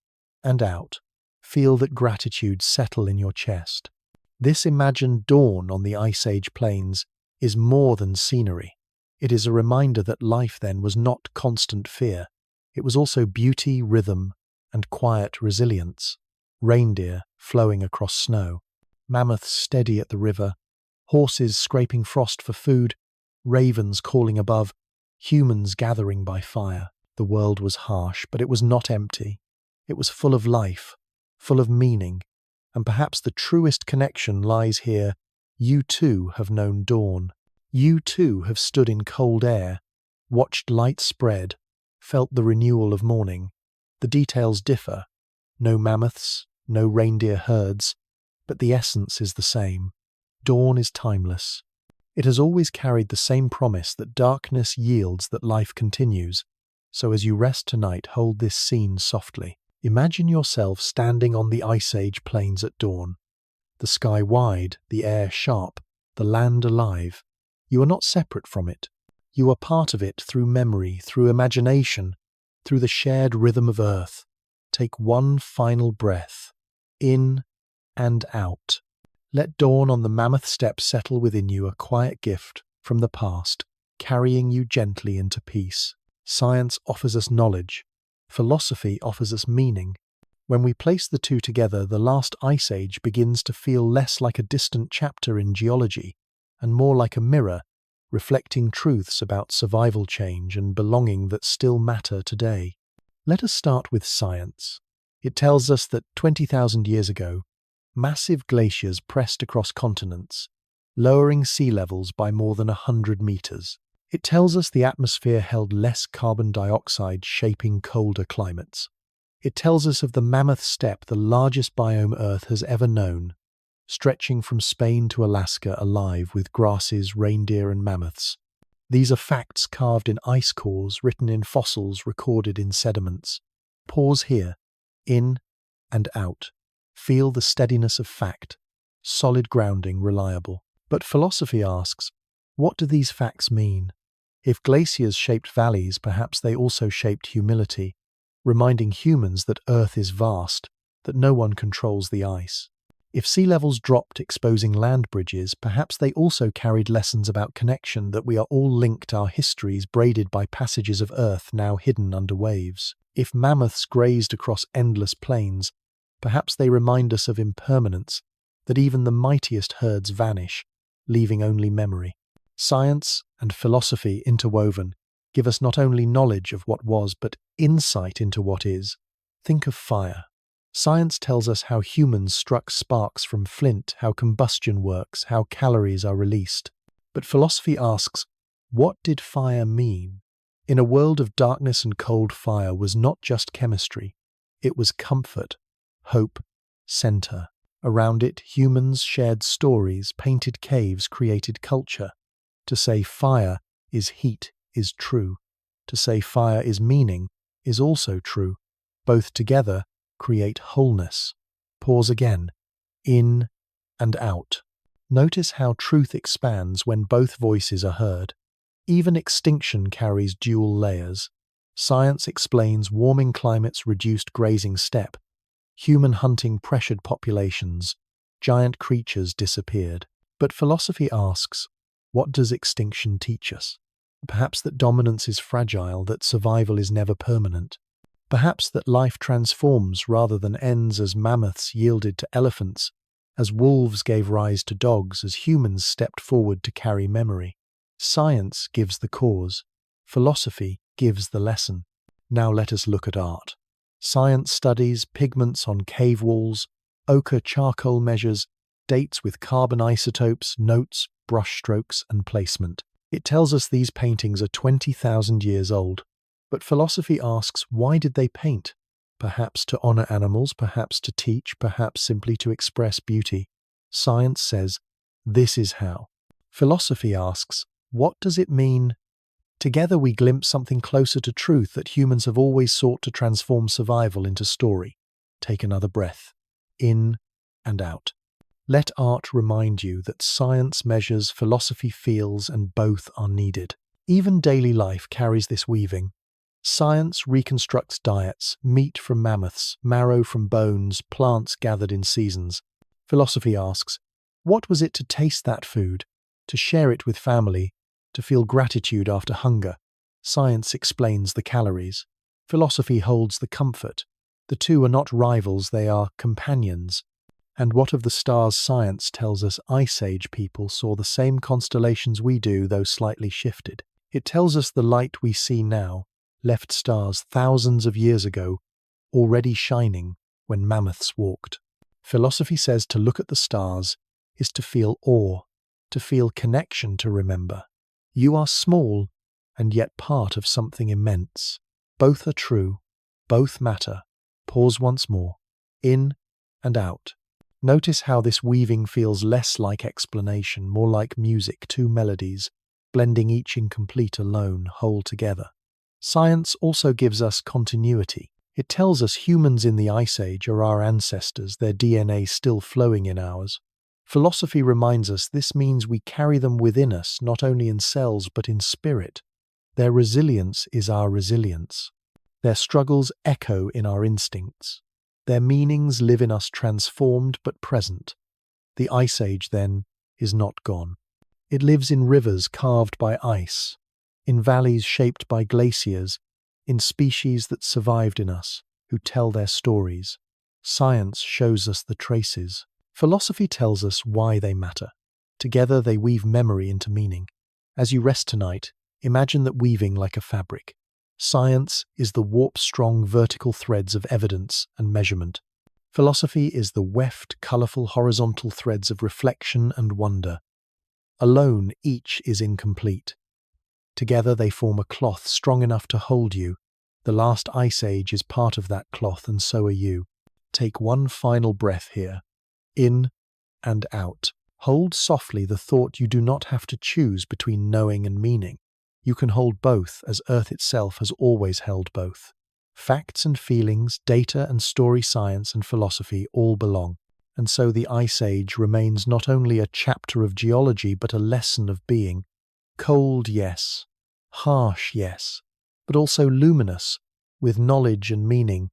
and out. Feel that gratitude settle in your chest. This imagined dawn on the Ice Age plains is more than scenery. It is a reminder that life then was not constant fear. It was also beauty, rhythm, and quiet resilience. Reindeer flowing across snow. Mammoths steady at the river. Horses scraping frost for food. Ravens calling above. Humans gathering by fire. The world was harsh, but it was not empty. It was full of life, full of meaning, and perhaps the truest connection lies here. You too have known dawn. You too have stood in cold air, watched light spread, felt the renewal of morning. The details differ. No mammoths, no reindeer herds, but the essence is the same. Dawn is timeless. It has always carried the same promise that darkness yields, that life continues. So as you rest tonight, hold this scene softly. Imagine yourself standing on the Ice Age plains at dawn. The sky wide, the air sharp, the land alive. You are not separate from it. You are part of it through memory, through imagination, through the shared rhythm of earth. Take one final breath, in and out. Let dawn on the mammoth steppe settle within you, a quiet gift from the past, carrying you gently into peace. Science offers us knowledge. Philosophy offers us meaning. When we place the two together, the last Ice Age begins to feel less like a distant chapter in geology and more like a mirror, reflecting truths about survival, change, and belonging that still matter today. Let us start with science. It tells us that 20,000 years ago, massive glaciers pressed across continents, lowering sea levels by more than 100 meters. It tells us the atmosphere held less carbon dioxide, shaping colder climates. It tells us of the mammoth steppe, the largest biome Earth has ever known. stretching from Spain to Alaska, alive with grasses, reindeer, and mammoths. These are facts carved in ice cores, written in fossils, recorded in sediments. Pause here. In and out. Feel the steadiness of fact. Solid grounding, reliable. But philosophy asks, what do these facts mean? If glaciers shaped valleys, perhaps they also shaped humility, reminding humans that Earth is vast, that no one controls the ice. If sea levels dropped, exposing land bridges, perhaps they also carried lessons about connection, that we are all linked, our histories braided by passages of Earth now hidden under waves. If mammoths grazed across endless plains, perhaps they remind us of impermanence, that even the mightiest herds vanish, leaving only memory. Science and philosophy interwoven give us not only knowledge of what was, but insight into what is. Think of fire. Science tells us how humans struck sparks from flint, how combustion works, how calories are released. But philosophy asks, what did fire mean? In a world of darkness and cold, fire was not just chemistry. It was comfort, hope, center. Around it, humans shared stories, painted caves, created culture. To say fire is heat is true. To say fire is meaning is also true. Both together create wholeness. Pause again. In and out. Notice how truth expands when both voices are heard. Even extinction carries dual layers. Science explains warming climates reduced grazing steppe. Human hunting pressured populations. Giant creatures disappeared. But philosophy asks, what does extinction teach us? Perhaps that dominance is fragile, that survival is never permanent. Perhaps that life transforms rather than ends, as mammoths yielded to elephants, as wolves gave rise to dogs, as humans stepped forward to carry memory. Science gives the cause. Philosophy gives the lesson. Now let us look at art. Science studies pigments on cave walls, ochre charcoal measures, dates with carbon isotopes, notes, brushstrokes, and placement. It tells us these paintings are 20,000 years old. But philosophy asks, why did they paint? Perhaps to honor animals, perhaps to teach, perhaps simply to express beauty. Science says, this is how. Philosophy asks, what does it mean? Together we glimpse something closer to truth, that humans have always sought to transform survival into story. Take another breath. In and out. Let art remind you that science measures, philosophy feels, and both are needed. Even daily life carries this weaving. Science reconstructs diets, meat from mammoths, marrow from bones, plants gathered in seasons. Philosophy asks, what was it to taste that food, to share it with family, to feel gratitude after hunger? Science explains the calories. Philosophy holds the comfort. The two are not rivals, they are companions. And what of the stars? Science tells us Ice Age people saw the same constellations we do, though slightly shifted. It tells us the light we see now left stars thousands of years ago, already shining when mammoths walked. Philosophy says to look at the stars is to feel awe, to feel connection, to remember. You are small and yet part of something immense. Both are true, both matter. Pause once more. In and out. Notice how this weaving feels less like explanation, more like music, two melodies, blending each incomplete alone, whole together. Science also gives us continuity. It tells us humans in the Ice Age are our ancestors, their DNA still flowing in ours. Philosophy reminds us this means we carry them within us, not only in cells but in spirit. Their resilience is our resilience. Their struggles echo in our instincts. Their meanings live in us, transformed but present. The Ice Age, then, is not gone. It lives in rivers carved by ice, in valleys shaped by glaciers, in species that survived in us, who tell their stories. Science shows us the traces. Philosophy tells us why they matter. Together they weave memory into meaning. As you rest tonight, imagine that weaving like a fabric. Science is the warp-strong vertical threads of evidence and measurement. Philosophy is the weft, colourful horizontal threads of reflection and wonder. Alone, each is incomplete. Together they form a cloth strong enough to hold you. The last Ice Age is part of that cloth, and so are you. Take one final breath here. In and out. Hold softly the thought you do not have to choose between knowing and meaning. You can hold both, as Earth itself has always held both. Facts and feelings, data and story science and philosophy all belong. And so the Ice Age remains not only a chapter of geology but a lesson of being. Cold, yes. Harsh, yes. But also luminous, with knowledge and meaning,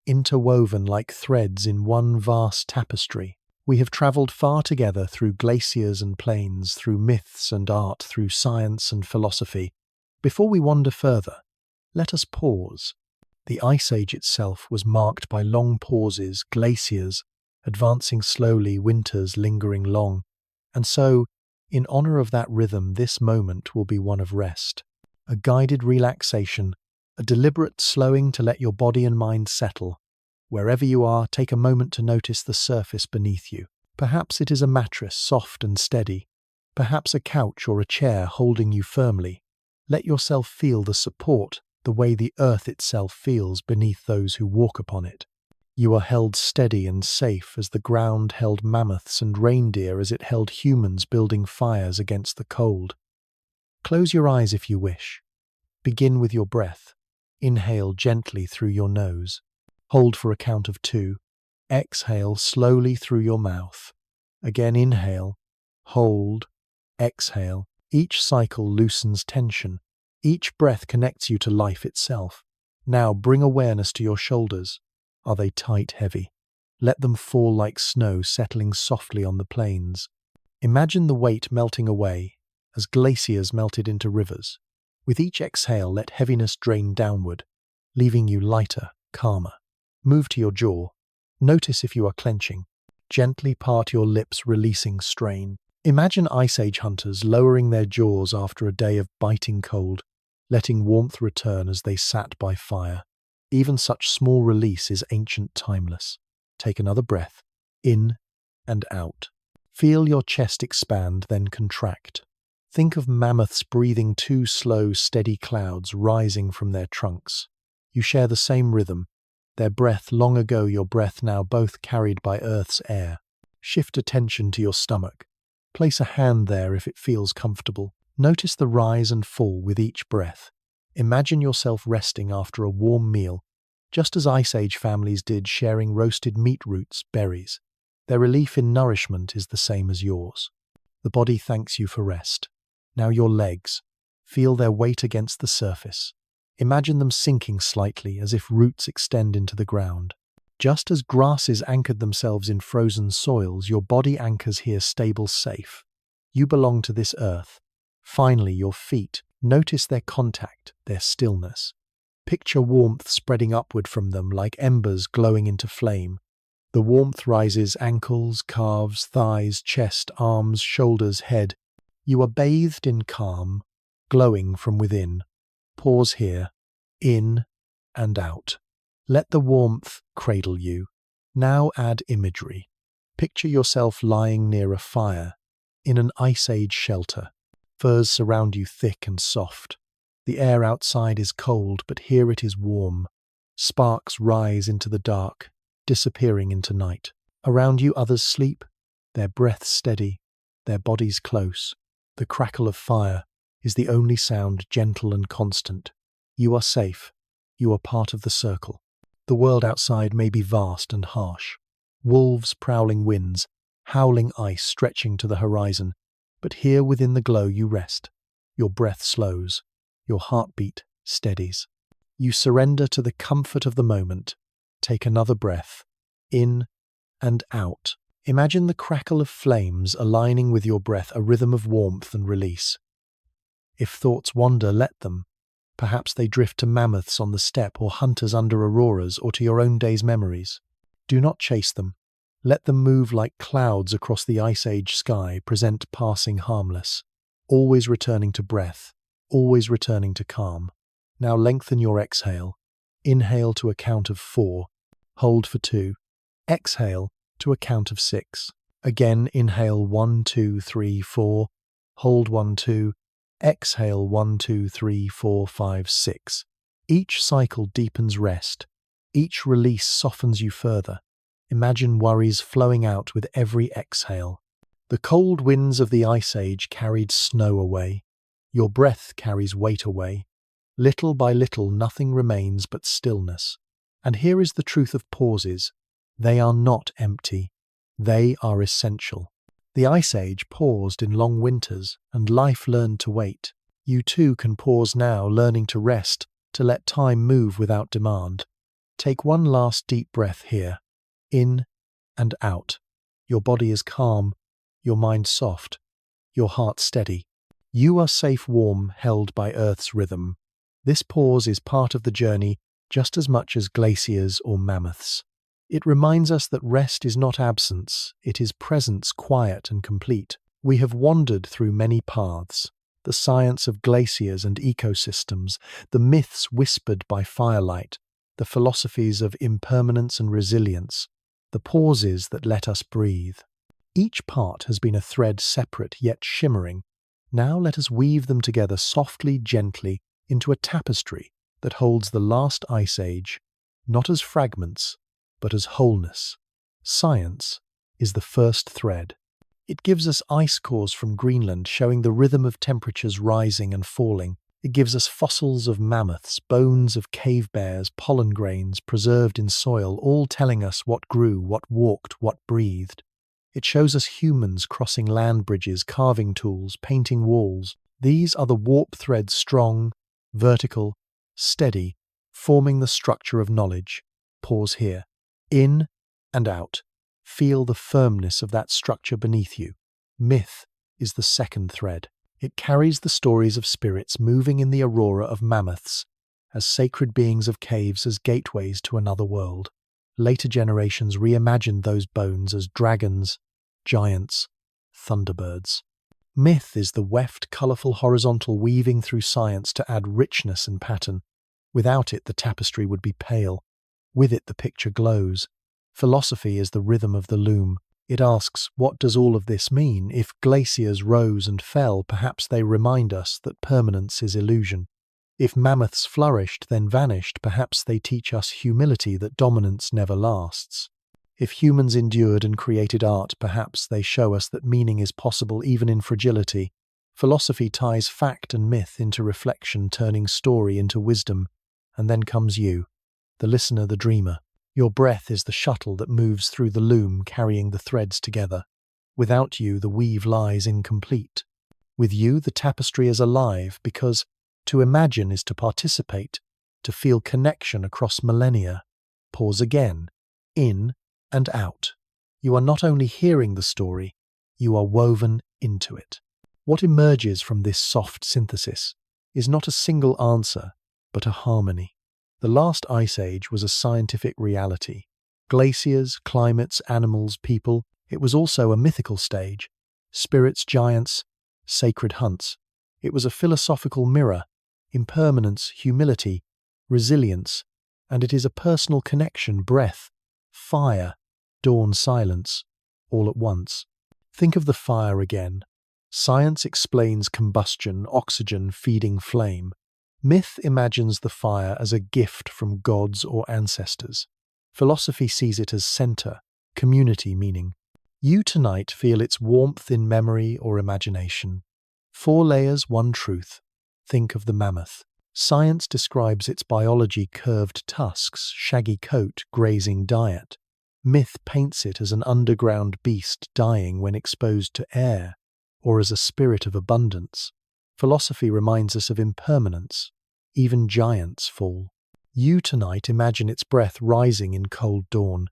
interwoven like threads in one vast tapestry. We have travelled far together through glaciers and plains, through myths and art, through science and philosophy. Before we wander further, let us pause. The Ice Age itself was marked by long pauses, glaciers, advancing slowly, winters lingering long. And so, in honour of that rhythm, this moment will be one of rest. A guided relaxation, a deliberate slowing to let your body and mind settle. Wherever you are, take a moment to notice the surface beneath you. Perhaps it is a mattress, soft and steady. Perhaps a couch or a chair holding you firmly. Let yourself feel the support, the way the earth itself feels beneath those who walk upon it. You are held steady and safe as the ground held mammoths and reindeer as it held humans building fires against the cold. Close your eyes if you wish. Begin with your breath. Inhale gently through your nose. Hold for a count of 2. Exhale slowly through your mouth. Again inhale, hold, exhale. Each cycle loosens tension. Each breath connects you to life itself. Now bring awareness to your shoulders. Are they tight, heavy? Let them fall like snow settling softly on the plains. Imagine the weight melting away, as glaciers melted into rivers. With each exhale, let heaviness drain downward, leaving you lighter, calmer. Move to your jaw. Notice if you are clenching. Gently part your lips, releasing strain. Imagine Ice Age hunters lowering their jaws after a day of biting cold, letting warmth return as they sat by fire. Even such small release is ancient, timeless. Take another breath, in and out. Feel your chest expand, then contract. Think of mammoths breathing 2 slow, steady clouds rising from their trunks. You share the same rhythm. Their breath long ago, your breath now, both carried by Earth's air. Shift attention to your stomach. Place a hand there if it feels comfortable. Notice the rise and fall with each breath. Imagine yourself resting after a warm meal, just as Ice Age families did, sharing roasted meat roots, berries. Their relief in nourishment is the same as yours. The body thanks you for rest. Now your legs. Feel their weight against the surface. Imagine them sinking slightly as if roots extend into the ground. Just as grasses anchored themselves in frozen soils, your body anchors here stable, safe. You belong to this earth. Finally, your feet. Notice their contact, their stillness. Picture warmth spreading upward from them like embers glowing into flame. The warmth rises ankles, calves, thighs, chest, arms, shoulders, head. You are bathed in calm, glowing from within. Pause here, in and out. Let the warmth cradle you. Now add imagery. Picture yourself lying near a fire, in an Ice Age shelter. Furs surround you thick and soft. The air outside is cold, but here it is warm. Sparks rise into the dark, disappearing into night. Around you others sleep, their breaths steady, their bodies close. The crackle of fire is the only sound, gentle and constant. You are safe. You are part of the circle. The world outside may be vast and harsh. Wolves, prowling winds, howling ice stretching to the horizon. But here within the glow you rest. Your breath slows. Your heartbeat steadies. You surrender to the comfort of the moment. Take another breath, in and out. Imagine the crackle of flames aligning with your breath, a rhythm of warmth and release. If thoughts wander, let them. Perhaps they drift to mammoths on the steppe, or hunters under auroras, or to your own day's memories. Do not chase them. Let them move like clouds across the Ice Age sky, present passing harmless. Always returning to breath, always returning to calm. Now lengthen your exhale. Inhale to a count of 4. Hold for 2. Exhale to a count of 6. Again, inhale 1, 2, 3, 4. Hold 1, 2. Exhale 1, 2, 3, 4, 5, 6. Each cycle deepens rest. Each release softens you further. Imagine worries flowing out with every exhale. The cold winds of the Ice Age carried snow away. Your breath carries weight away. Little by little, nothing remains but stillness. And here is the truth of pauses. They are not empty. They are essential. The Ice Age paused in long winters, and life learned to wait. You too can pause now, learning to rest, to let time move without demand. Take one last deep breath here, in and out. Your body is calm, your mind soft, your heart steady. You are safe, warm, held by Earth's rhythm. This pause is part of the journey just as much as glaciers or mammoths. It reminds us that rest is not absence, it is presence, quiet and complete. We have wandered through many paths. The science of glaciers and ecosystems, the myths whispered by firelight, the philosophies of impermanence and resilience, the pauses that let us breathe. Each part has been a thread, separate yet shimmering. Now let us weave them together softly, gently, into a tapestry that holds the last Ice Age, not as fragments, but as wholeness. Science is the first thread. It gives us ice cores from Greenland showing the rhythm of temperatures rising and falling. It gives us fossils of mammoths, bones of cave bears, pollen grains preserved in soil, all telling us what grew, what walked, what breathed. It shows us humans crossing land bridges, carving tools, painting walls. These are the warp threads, strong, vertical, steady, forming the structure of knowledge. Pause here. In and out. Feel the firmness of that structure beneath you. Myth is the second thread. It carries the stories of spirits moving in the aurora of mammoths, as sacred beings of caves, as gateways to another world. Later generations reimagined those bones as dragons, giants, thunderbirds. Myth is the weft, colourful horizontal weaving through science to add richness and pattern. Without it, the tapestry would be pale. With it, the picture glows. Philosophy is the rhythm of the loom. It asks, what does all of this mean? If glaciers rose and fell, perhaps they remind us that permanence is illusion. If mammoths flourished, then vanished, perhaps they teach us humility, that dominance never lasts. If humans endured and created art, perhaps they show us that meaning is possible even in fragility. Philosophy ties fact and myth into reflection, turning story into wisdom. And then comes you, the listener, the dreamer. Your breath is the shuttle that moves through the loom, carrying the threads together. Without you, the weave lies incomplete. With you, the tapestry is alive, because to imagine is to participate, to feel connection across millennia. Pause again. In and out. You are not only hearing the story, you are woven into it. What emerges from this soft synthesis is not a single answer, but a harmony. The last Ice Age was a scientific reality. Glaciers, climates, animals, people. It was also a mythical stage. Spirits, giants, sacred hunts. It was a philosophical mirror. Impermanence, humility, resilience. And it is a personal connection, breath, fire, dawn, silence, all at once. Think of the fire again. Science explains combustion, oxygen feeding flame. Myth imagines the fire as a gift from gods or ancestors. Philosophy sees it as center, community meaning. You tonight feel its warmth in memory or imagination. 4 layers, 1 truth. Think of the mammoth. Science describes its biology: curved tusks, shaggy coat, grazing diet. Myth paints it as an underground beast dying when exposed to air, or as a spirit of abundance. Philosophy reminds us of impermanence. Even giants fall. You tonight imagine its breath rising in cold dawn.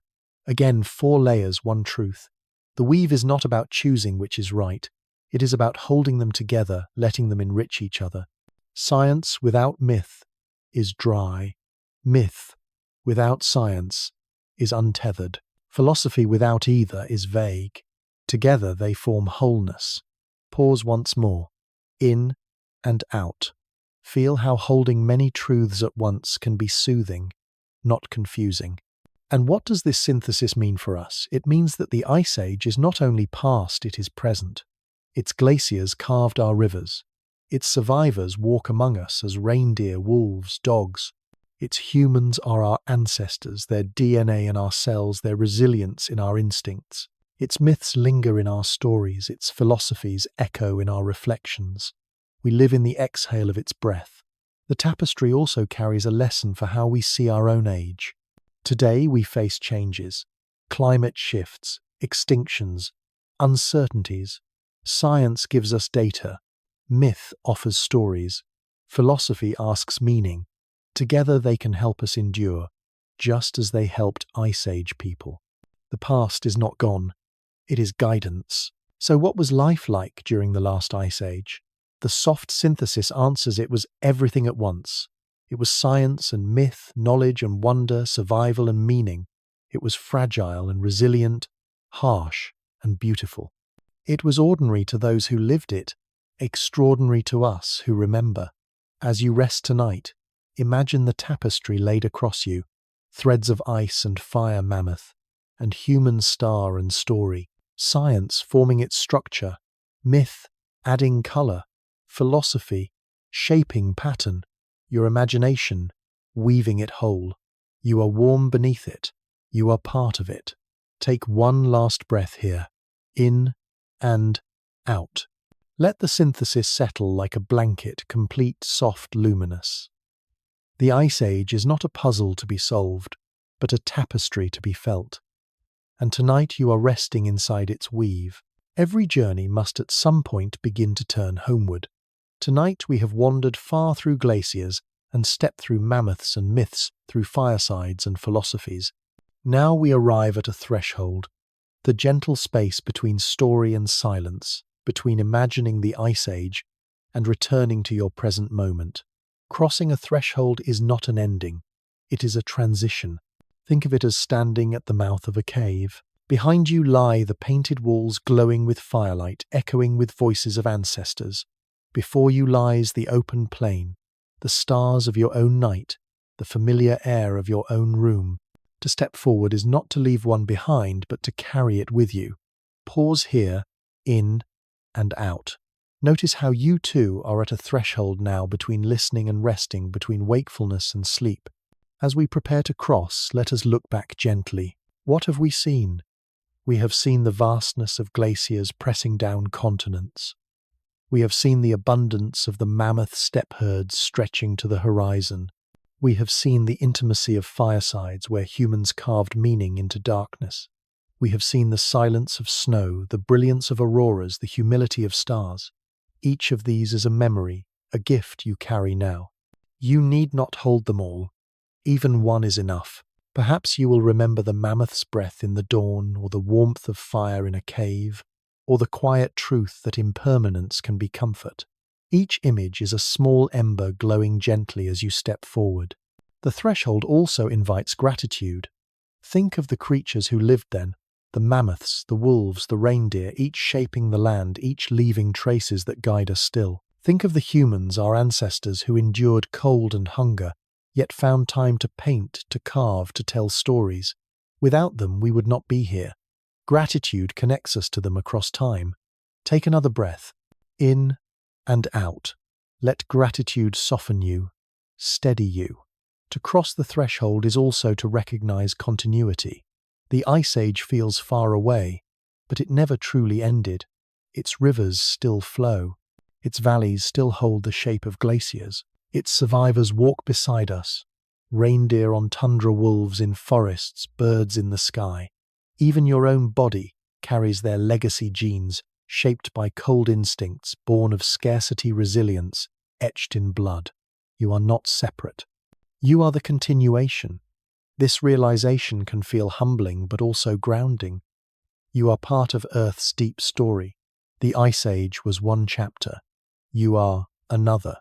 Again, 4 layers, 1 truth. The weave is not about choosing which is right. It is about holding them together, letting them enrich each other. Science without myth is dry. Myth without science is untethered. Philosophy without either is vague. Together they form wholeness. Pause once more. In and out. Feel how holding many truths at once can be soothing, not confusing. And what does this synthesis mean for us? It means that the Ice Age is not only past, it is present. Its glaciers carved our rivers. Its survivors walk among us as reindeer, wolves, dogs. Its humans are our ancestors, their DNA in our cells, their resilience in our instincts. Its myths linger in our stories, its philosophies echo in our reflections. We live in the exhale of its breath. The tapestry also carries a lesson for how we see our own age. Today we face changes, climate shifts, extinctions, uncertainties. Science gives us data. Myth offers stories. Philosophy asks meaning. Together they can help us endure, just as they helped Ice Age people. The past is not gone. It is guidance. So what was life like during the last Ice Age? The soft synthesis answers it was everything at once. It was science and myth, knowledge and wonder, survival and meaning. It was fragile and resilient, harsh and beautiful. It was ordinary to those who lived it, extraordinary to us who remember. As you rest tonight, imagine the tapestry laid across you, threads of ice and fire mammoth, and human star and story, science forming its structure, myth adding colour, philosophy shaping pattern, your imagination weaving it whole. You are warm beneath it. You are part of it. Take one last breath here, in and out. Let the synthesis settle like a blanket, complete, soft, luminous. The Ice Age is not a puzzle to be solved, but a tapestry to be felt. And tonight you are resting inside its weave. Every journey must at some point begin to turn homeward. Tonight we have wandered far through glaciers and stepped through mammoths and myths, through firesides and philosophies. Now we arrive at a threshold, the gentle space between story and silence, between imagining the Ice Age and returning to your present moment. Crossing a threshold is not an ending. It is a transition. Think of it as standing at the mouth of a cave. Behind you lie the painted walls glowing with firelight, echoing with voices of ancestors. Before you lies the open plain, the stars of your own night, the familiar air of your own room. To step forward is not to leave one behind, but to carry it with you. Pause here, in and out. Notice how you too are at a threshold now, between listening and resting, between wakefulness and sleep. As we prepare to cross, let us look back gently. What have we seen? We have seen the vastness of glaciers pressing down continents. We have seen the abundance of the mammoth steppe herds stretching to the horizon. We have seen the intimacy of firesides where humans carved meaning into darkness. We have seen the silence of snow, the brilliance of auroras, the humility of stars. Each of these is a memory, a gift you carry now. You need not hold them all. Even one is enough. Perhaps you will remember the mammoth's breath in the dawn, or the warmth of fire in a cave, or the quiet truth that impermanence can be comfort. Each image is a small ember glowing gently as you step forward. The threshold also invites gratitude. Think of the creatures who lived then, the mammoths, the wolves, the reindeer, each shaping the land, each leaving traces that guide us still. Think of the humans, our ancestors, who endured cold and hunger, yet found time to paint, to carve, to tell stories. Without them, we would not be here. Gratitude connects us to them across time. Take another breath, in and out. Let gratitude soften you, steady you. To cross the threshold is also to recognize continuity. The Ice Age feels far away, but it never truly ended. Its rivers still flow. Its valleys still hold the shape of glaciers. Its survivors walk beside us. Reindeer on tundra, wolves in forests, birds in the sky. Even your own body carries their legacy genes, shaped by cold instincts, born of scarcity resilience, etched in blood. You are not separate. You are the continuation. This realization can feel humbling but also grounding. You are part of Earth's deep story. The Ice Age was one chapter. You are another.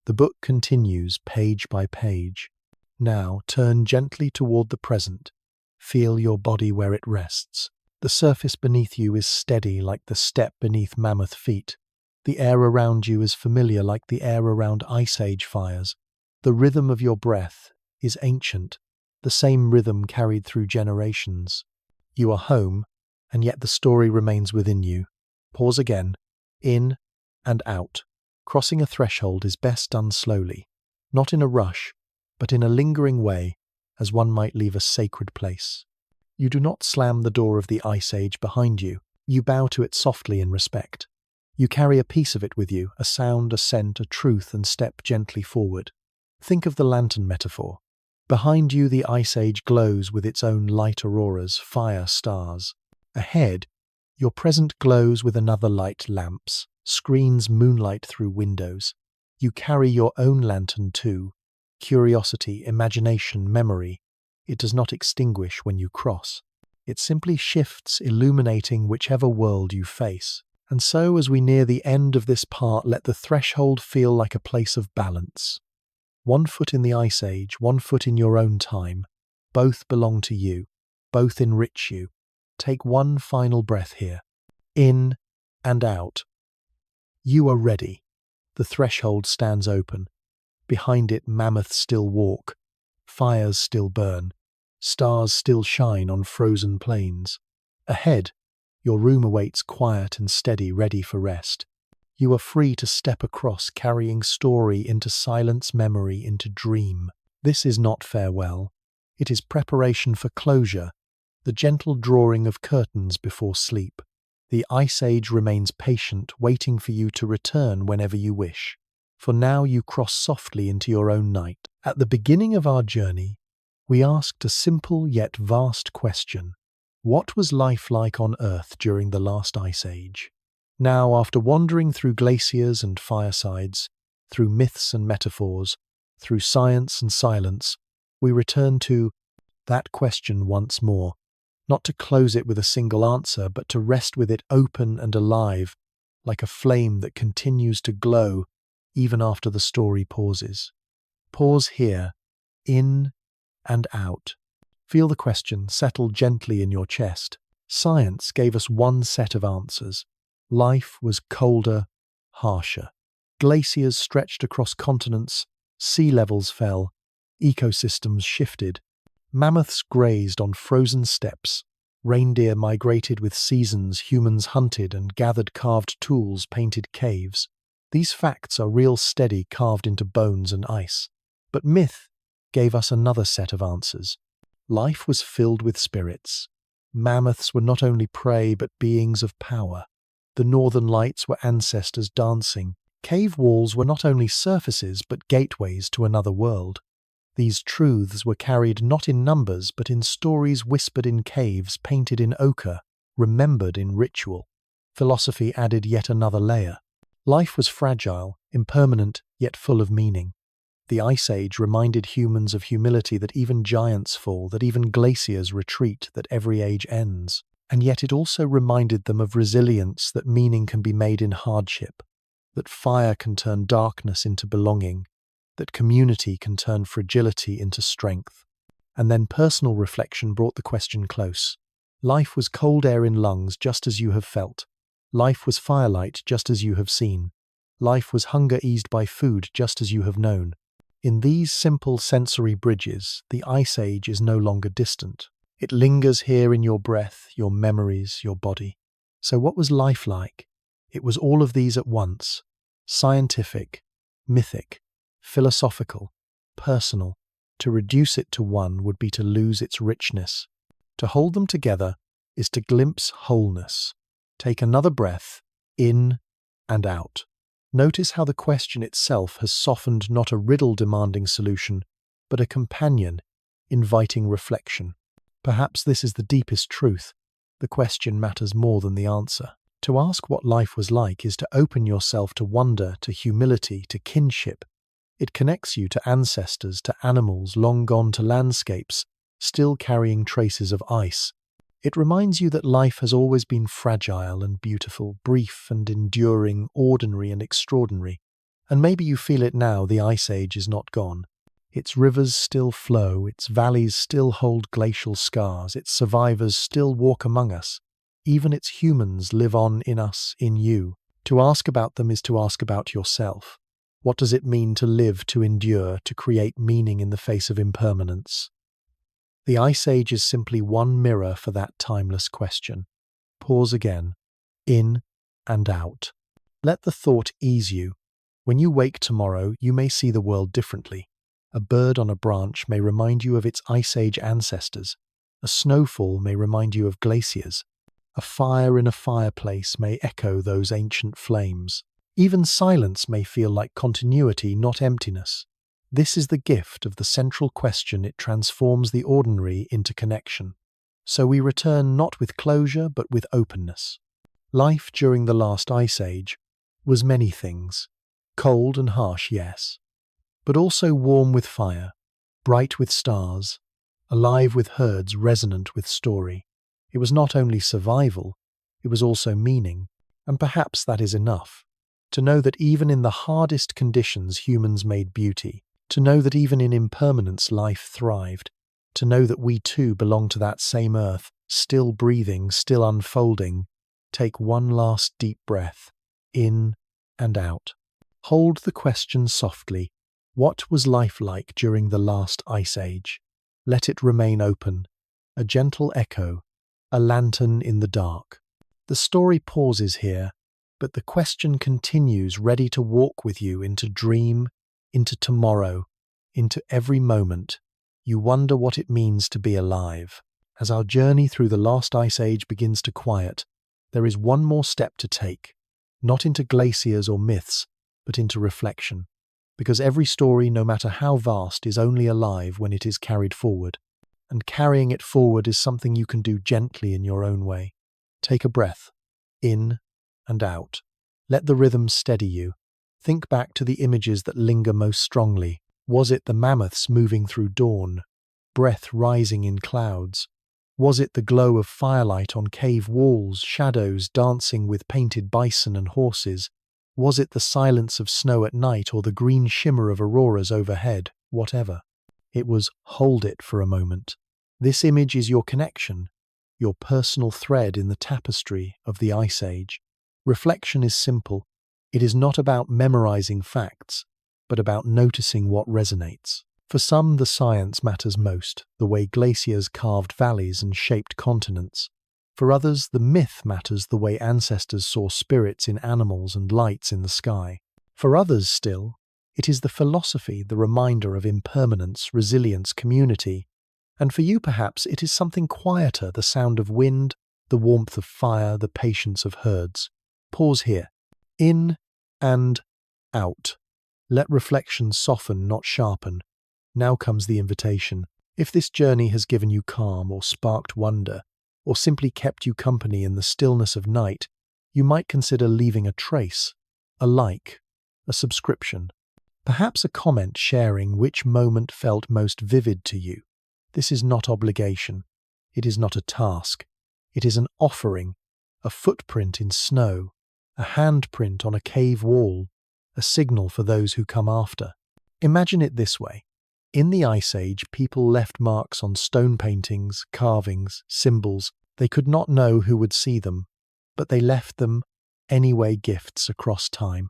The book continues page by page. Now turn gently toward the present. Feel your body where it rests. The surface beneath you is steady like the steppe beneath mammoth feet. The air around you is familiar like the air around Ice Age fires. The rhythm of your breath is ancient, the same rhythm carried through generations. You are home, and yet the story remains within you. Pause again, in and out. Crossing a threshold is best done slowly, not in a rush, but in a lingering way, as one might leave a sacred place. You do not slam the door of the Ice Age behind you. You bow to it softly in respect. You carry a piece of it with you, a sound, a scent, a truth, and step gently forward. Think of the lantern metaphor. Behind you, the Ice Age glows with its own light auroras, fire, stars. Ahead, your present glows with another light, lamps, screens moonlight through windows. You carry your own lantern too. Curiosity, imagination, memory. It does not extinguish when you cross. It simply shifts, illuminating whichever world you face. And so, as we near the end of this part, let the threshold feel like a place of balance. 1 foot in the Ice Age, 1 foot in your own time. Both belong to you. Both enrich you. Take one final breath here. In and out. You are ready. The threshold stands open. Behind it, mammoths still walk. Fires still burn. Stars still shine on frozen plains. Ahead, your room awaits quiet and steady, ready for rest. You are free to step across, carrying story into silence, memory into dream. This is not farewell. It is preparation for closure, the gentle drawing of curtains before sleep. The Ice Age remains patient, waiting for you to return whenever you wish. For now you cross softly into your own night. At the beginning of our journey, we asked a simple yet vast question. What was life like on Earth during the last Ice Age? Now, after wandering through glaciers and firesides, through myths and metaphors, through science and silence, we return to that question once more, not to close it with a single answer, but to rest with it open and alive, like a flame that continues to glow even after the story pauses. Pause here, in and out. Feel the question settle gently in your chest. Science gave us one set of answers. Life was colder, harsher. Glaciers stretched across continents, sea levels fell, ecosystems shifted. Mammoths grazed on frozen steppes, reindeer migrated with seasons, humans hunted and gathered carved tools, painted caves. These facts are real steady, carved into bones and ice. But myth gave us another set of answers. Life was filled with spirits. Mammoths were not only prey but beings of power. The northern lights were ancestors dancing. Cave walls were not only surfaces but gateways to another world. These truths were carried not in numbers but in stories whispered in caves, painted in ochre, remembered in ritual. Philosophy added yet another layer. Life was fragile, impermanent, yet full of meaning. The Ice Age reminded humans of humility, that even giants fall, that even glaciers retreat, that every age ends. And yet it also reminded them of resilience, that meaning can be made in hardship, that fire can turn darkness into belonging, that community can turn fragility into strength. And then personal reflection brought the question close. Life was cold air in lungs, just as you have felt. Life was firelight, just as you have seen. Life was hunger eased by food, just as you have known. In these simple sensory bridges, the Ice Age is no longer distant. It lingers here in your breath, your memories, your body. So what was life like? It was all of these at once. Scientific, mythic, philosophical, personal. To reduce it to one would be to lose its richness. To hold them together is to glimpse wholeness. Take another breath, in and out. Notice how the question itself has softened, not a riddle demanding solution, but a companion inviting reflection. Perhaps this is the deepest truth. The question matters more than the answer. To ask what life was like is to open yourself to wonder, to humility, to kinship. It connects you to ancestors, to animals long gone, to landscapes still carrying traces of ice. It reminds you that life has always been fragile and beautiful, brief and enduring, ordinary and extraordinary. And maybe you feel it now. The Ice Age is not gone. Its rivers still flow, its valleys still hold glacial scars, its survivors still walk among us. Even its humans live on in us, in you. To ask about them is to ask about yourself. What does it mean to live, to endure, to create meaning in the face of impermanence? The Ice Age is simply one mirror for that timeless question. Pause again. In and out. Let the thought ease you. When you wake tomorrow, you may see the world differently. A bird on a branch may remind you of its ice age ancestors. A snowfall may remind you of glaciers. A fire in a fireplace may echo those ancient flames. Even silence may feel like continuity, not emptiness. This is the gift of the central question. It transforms the ordinary into connection. So we return not with closure, but with openness. Life during the last ice age was many things. Cold and harsh, yes, but also warm with fire, bright with stars, alive with herds, resonant with story. It was not only survival, it was also meaning, and perhaps that is enough. To know that even in the hardest conditions humans made beauty, to know that even in impermanence life thrived, to know that we too belong to that same earth, still breathing, still unfolding. Take one last deep breath, in and out. Hold the question softly. What was life like during the last ice age? Let it remain open, a gentle echo, a lantern in the dark. The story pauses here, but the question continues, ready to walk with you into dream, into tomorrow, into every moment. You wonder what it means to be alive. As our journey through the last ice age begins to quiet, there is one more step to take, not into glaciers or myths, but into reflection. Because every story, no matter how vast, is only alive when it is carried forward. And carrying it forward is something you can do gently in your own way. Take a breath, in and out. Let the rhythm steady you. Think back to the images that linger most strongly. Was it the mammoths moving through dawn, breath rising in clouds? Was it the glow of firelight on cave walls, shadows dancing with painted bison and horses? Was it the silence of snow at night or the green shimmer of auroras overhead? Whatever. It was hold it for a moment. This image is your connection, your personal thread in the tapestry of the Ice Age. Reflection is simple. It is not about memorizing facts, but about noticing what resonates. For some, the science matters most, the way glaciers carved valleys and shaped continents. For others, the myth matters, the way ancestors saw spirits in animals and lights in the sky. For others still, it is the philosophy, the reminder of impermanence, resilience, community. And for you perhaps it is something quieter, the sound of wind, the warmth of fire, the patience of herds. Pause here. In and out. Let reflection soften, not sharpen. Now comes the invitation. If this journey has given you calm or sparked wonder, or simply kept you company in the stillness of night, you might consider leaving a trace, a like, a subscription, perhaps a comment sharing which moment felt most vivid to you. This is not obligation. It is not a task. It is an offering, a footprint in snow, a handprint on a cave wall, a signal for those who come after. Imagine it this way. In the Ice Age, people left marks on stone paintings, carvings, symbols. They could not know who would see them, but they left them anyway, gifts across time.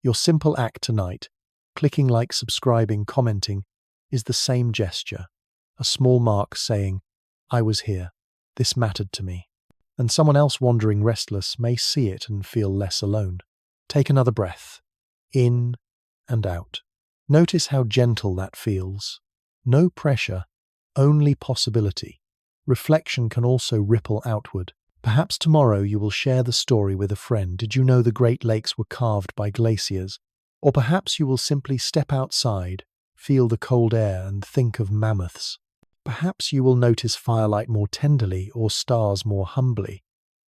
Your simple act tonight, clicking like, subscribing, commenting, is the same gesture. A small mark saying, I was here, this mattered to me. And someone else wandering restless may see it and feel less alone. Take another breath, in and out. Notice how gentle that feels. No pressure, only possibility. Reflection can also ripple outward. Perhaps tomorrow you will share the story with a friend. Did you know the Great Lakes were carved by glaciers? Or perhaps you will simply step outside, feel the cold air and think of mammoths. Perhaps you will notice firelight more tenderly or stars more humbly.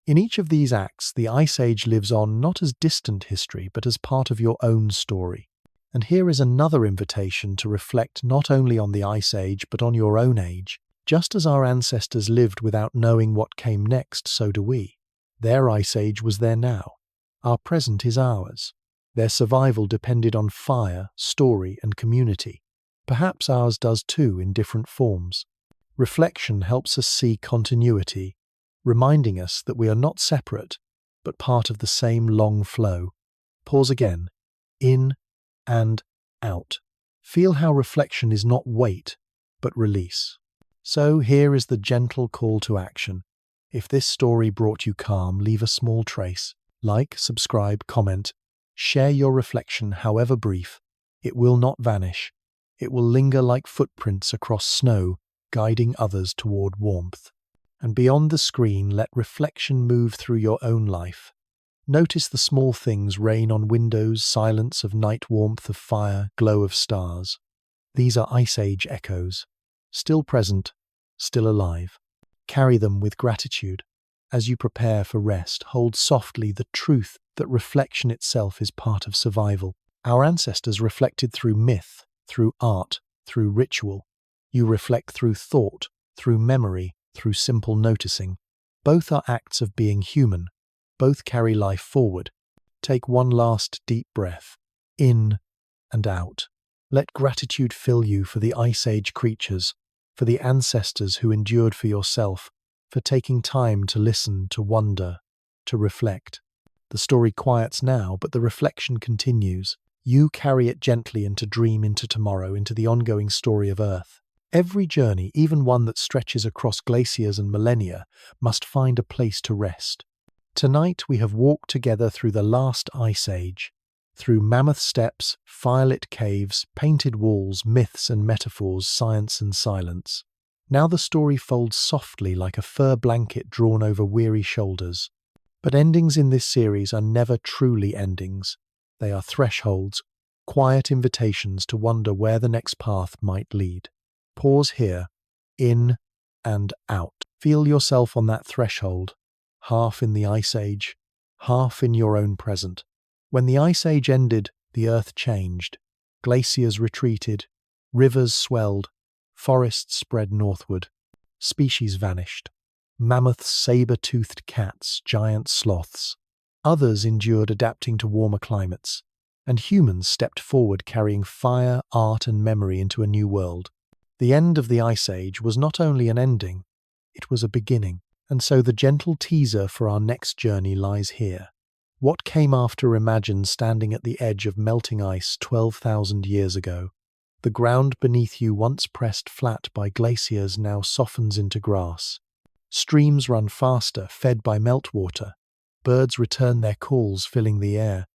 In each of these acts, the Ice Age lives on not as distant history, but as part of your own story. And here is another invitation to reflect not only on the Ice Age, but on your own age. Just as our ancestors lived without knowing what came next, so do we. Their Ice Age was their now. Our present is ours. Their survival depended on fire, story, and community. Perhaps ours does too, in different forms. Reflection helps us see continuity, reminding us that we are not separate, but part of the same long flow. Pause again. In and out. Feel how reflection is not weight, but release. So here is the gentle call to action. If this story brought you calm, leave a small trace. Like, subscribe, comment, share your reflection, however brief. It will not vanish. It will linger like footprints across snow, guiding others toward warmth. And beyond the screen, let reflection move through your own life. Notice the small things: rain on windows, silence of night, warmth of fire, glow of stars. These are Ice Age echoes, still present, still alive. Carry them with gratitude. As you prepare for rest, hold softly the truth that reflection itself is part of survival. Our ancestors reflected through myth, through art, through ritual. You reflect through thought, through memory, through simple noticing. Both are acts of being human. Both carry life forward. Take one last deep breath, in and out. Let gratitude fill you for the Ice Age creatures, for the ancestors who endured for yourself, for taking time to listen, to wonder, to reflect. The story quiets now, but the reflection continues. You carry it gently into dream, into tomorrow, into the ongoing story of Earth. Every journey, even one that stretches across glaciers and millennia, must find a place to rest. Tonight we have walked together through the last Ice Age, through mammoth steppes, firelit caves, painted walls, myths and metaphors, science and silence. Now the story folds softly like a fur blanket drawn over weary shoulders. But endings in this series are never truly endings. They are thresholds, quiet invitations to wonder where the next path might lead. Pause here, in and out. Feel yourself on that threshold, half in the Ice Age, half in your own present. When the Ice Age ended, the Earth changed. Glaciers retreated, rivers swelled, forests spread northward. Species vanished. Mammoths, saber-toothed cats, giant sloths. Others endured, adapting to warmer climates. And humans stepped forward, carrying fire, art and memory into a new world. The end of the Ice Age was not only an ending, it was a beginning. And so the gentle teaser for our next journey lies here. What came after? Imagine standing at the edge of melting ice 12,000 years ago. The ground beneath you, once pressed flat by glaciers, now softens into grass. Streams run faster, fed by meltwater. Birds return their calls, filling the air.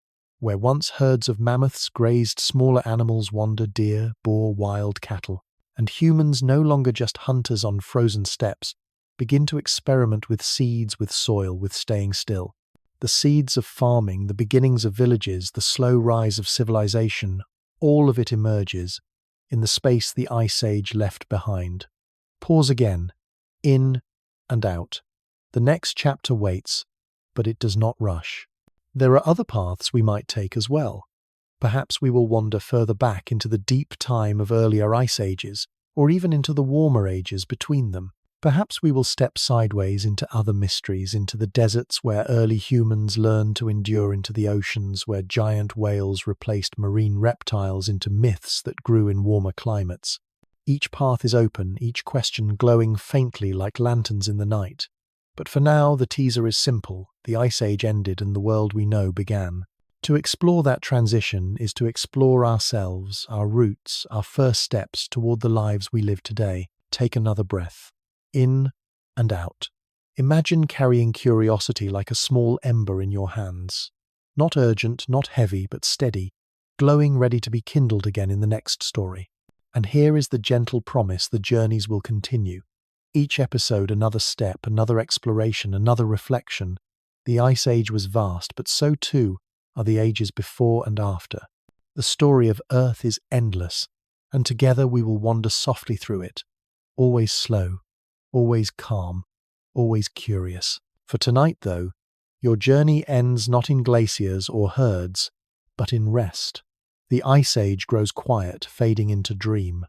Where once herds of mammoths grazed, smaller animals wander: deer, boar, wild cattle. And humans, no longer just hunters on frozen steppes, begin to experiment with seeds, with soil, with staying still. The seeds of farming, the beginnings of villages, the slow rise of civilization, all of it emerges in the space the Ice Age left behind. Pause again, in and out. The next chapter waits, but it does not rush. There are other paths we might take as well. Perhaps we will wander further back into the deep time of earlier Ice Ages, or even into the warmer ages between them. Perhaps we will step sideways into other mysteries, into the deserts where early humans learned to endure, into the oceans where giant whales replaced marine reptiles, into myths that grew in warmer climates. Each path is open, each question glowing faintly like lanterns in the night. But for now, the teaser is simple. The Ice Age ended and the world we know began. To explore that transition is to explore ourselves, our roots, our first steps toward the lives we live today. Take another breath. In and out. Imagine carrying curiosity like a small ember in your hands. Not urgent, not heavy, but steady, glowing, ready to be kindled again in the next story. And here is the gentle promise: the journeys will continue. Each episode another step, another exploration, another reflection. The Ice Age was vast, but so too are the ages before and after. The story of Earth is endless, and together we will wander softly through it, always slow, always calm, always curious. For tonight, though, your journey ends not in glaciers or herds, but in rest. The Ice Age grows quiet, fading into dream.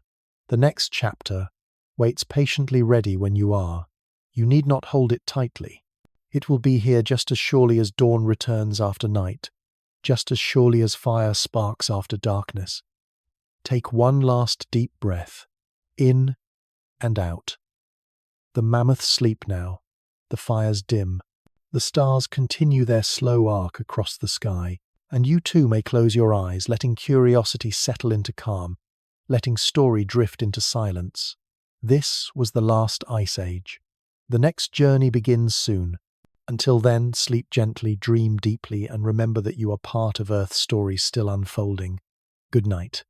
The next chapter waits patiently, ready when you are. You need not hold it tightly. It will be here just as surely as dawn returns after night, just as surely as fire sparks after darkness. Take one last deep breath, in and out. The mammoths sleep now, the fires dim, the stars continue their slow arc across the sky, and you too may close your eyes, letting curiosity settle into calm, letting story drift into silence. This was the last Ice Age. The next journey begins soon. Until then, sleep gently, dream deeply, and remember that you are part of Earth's story still unfolding. Good night.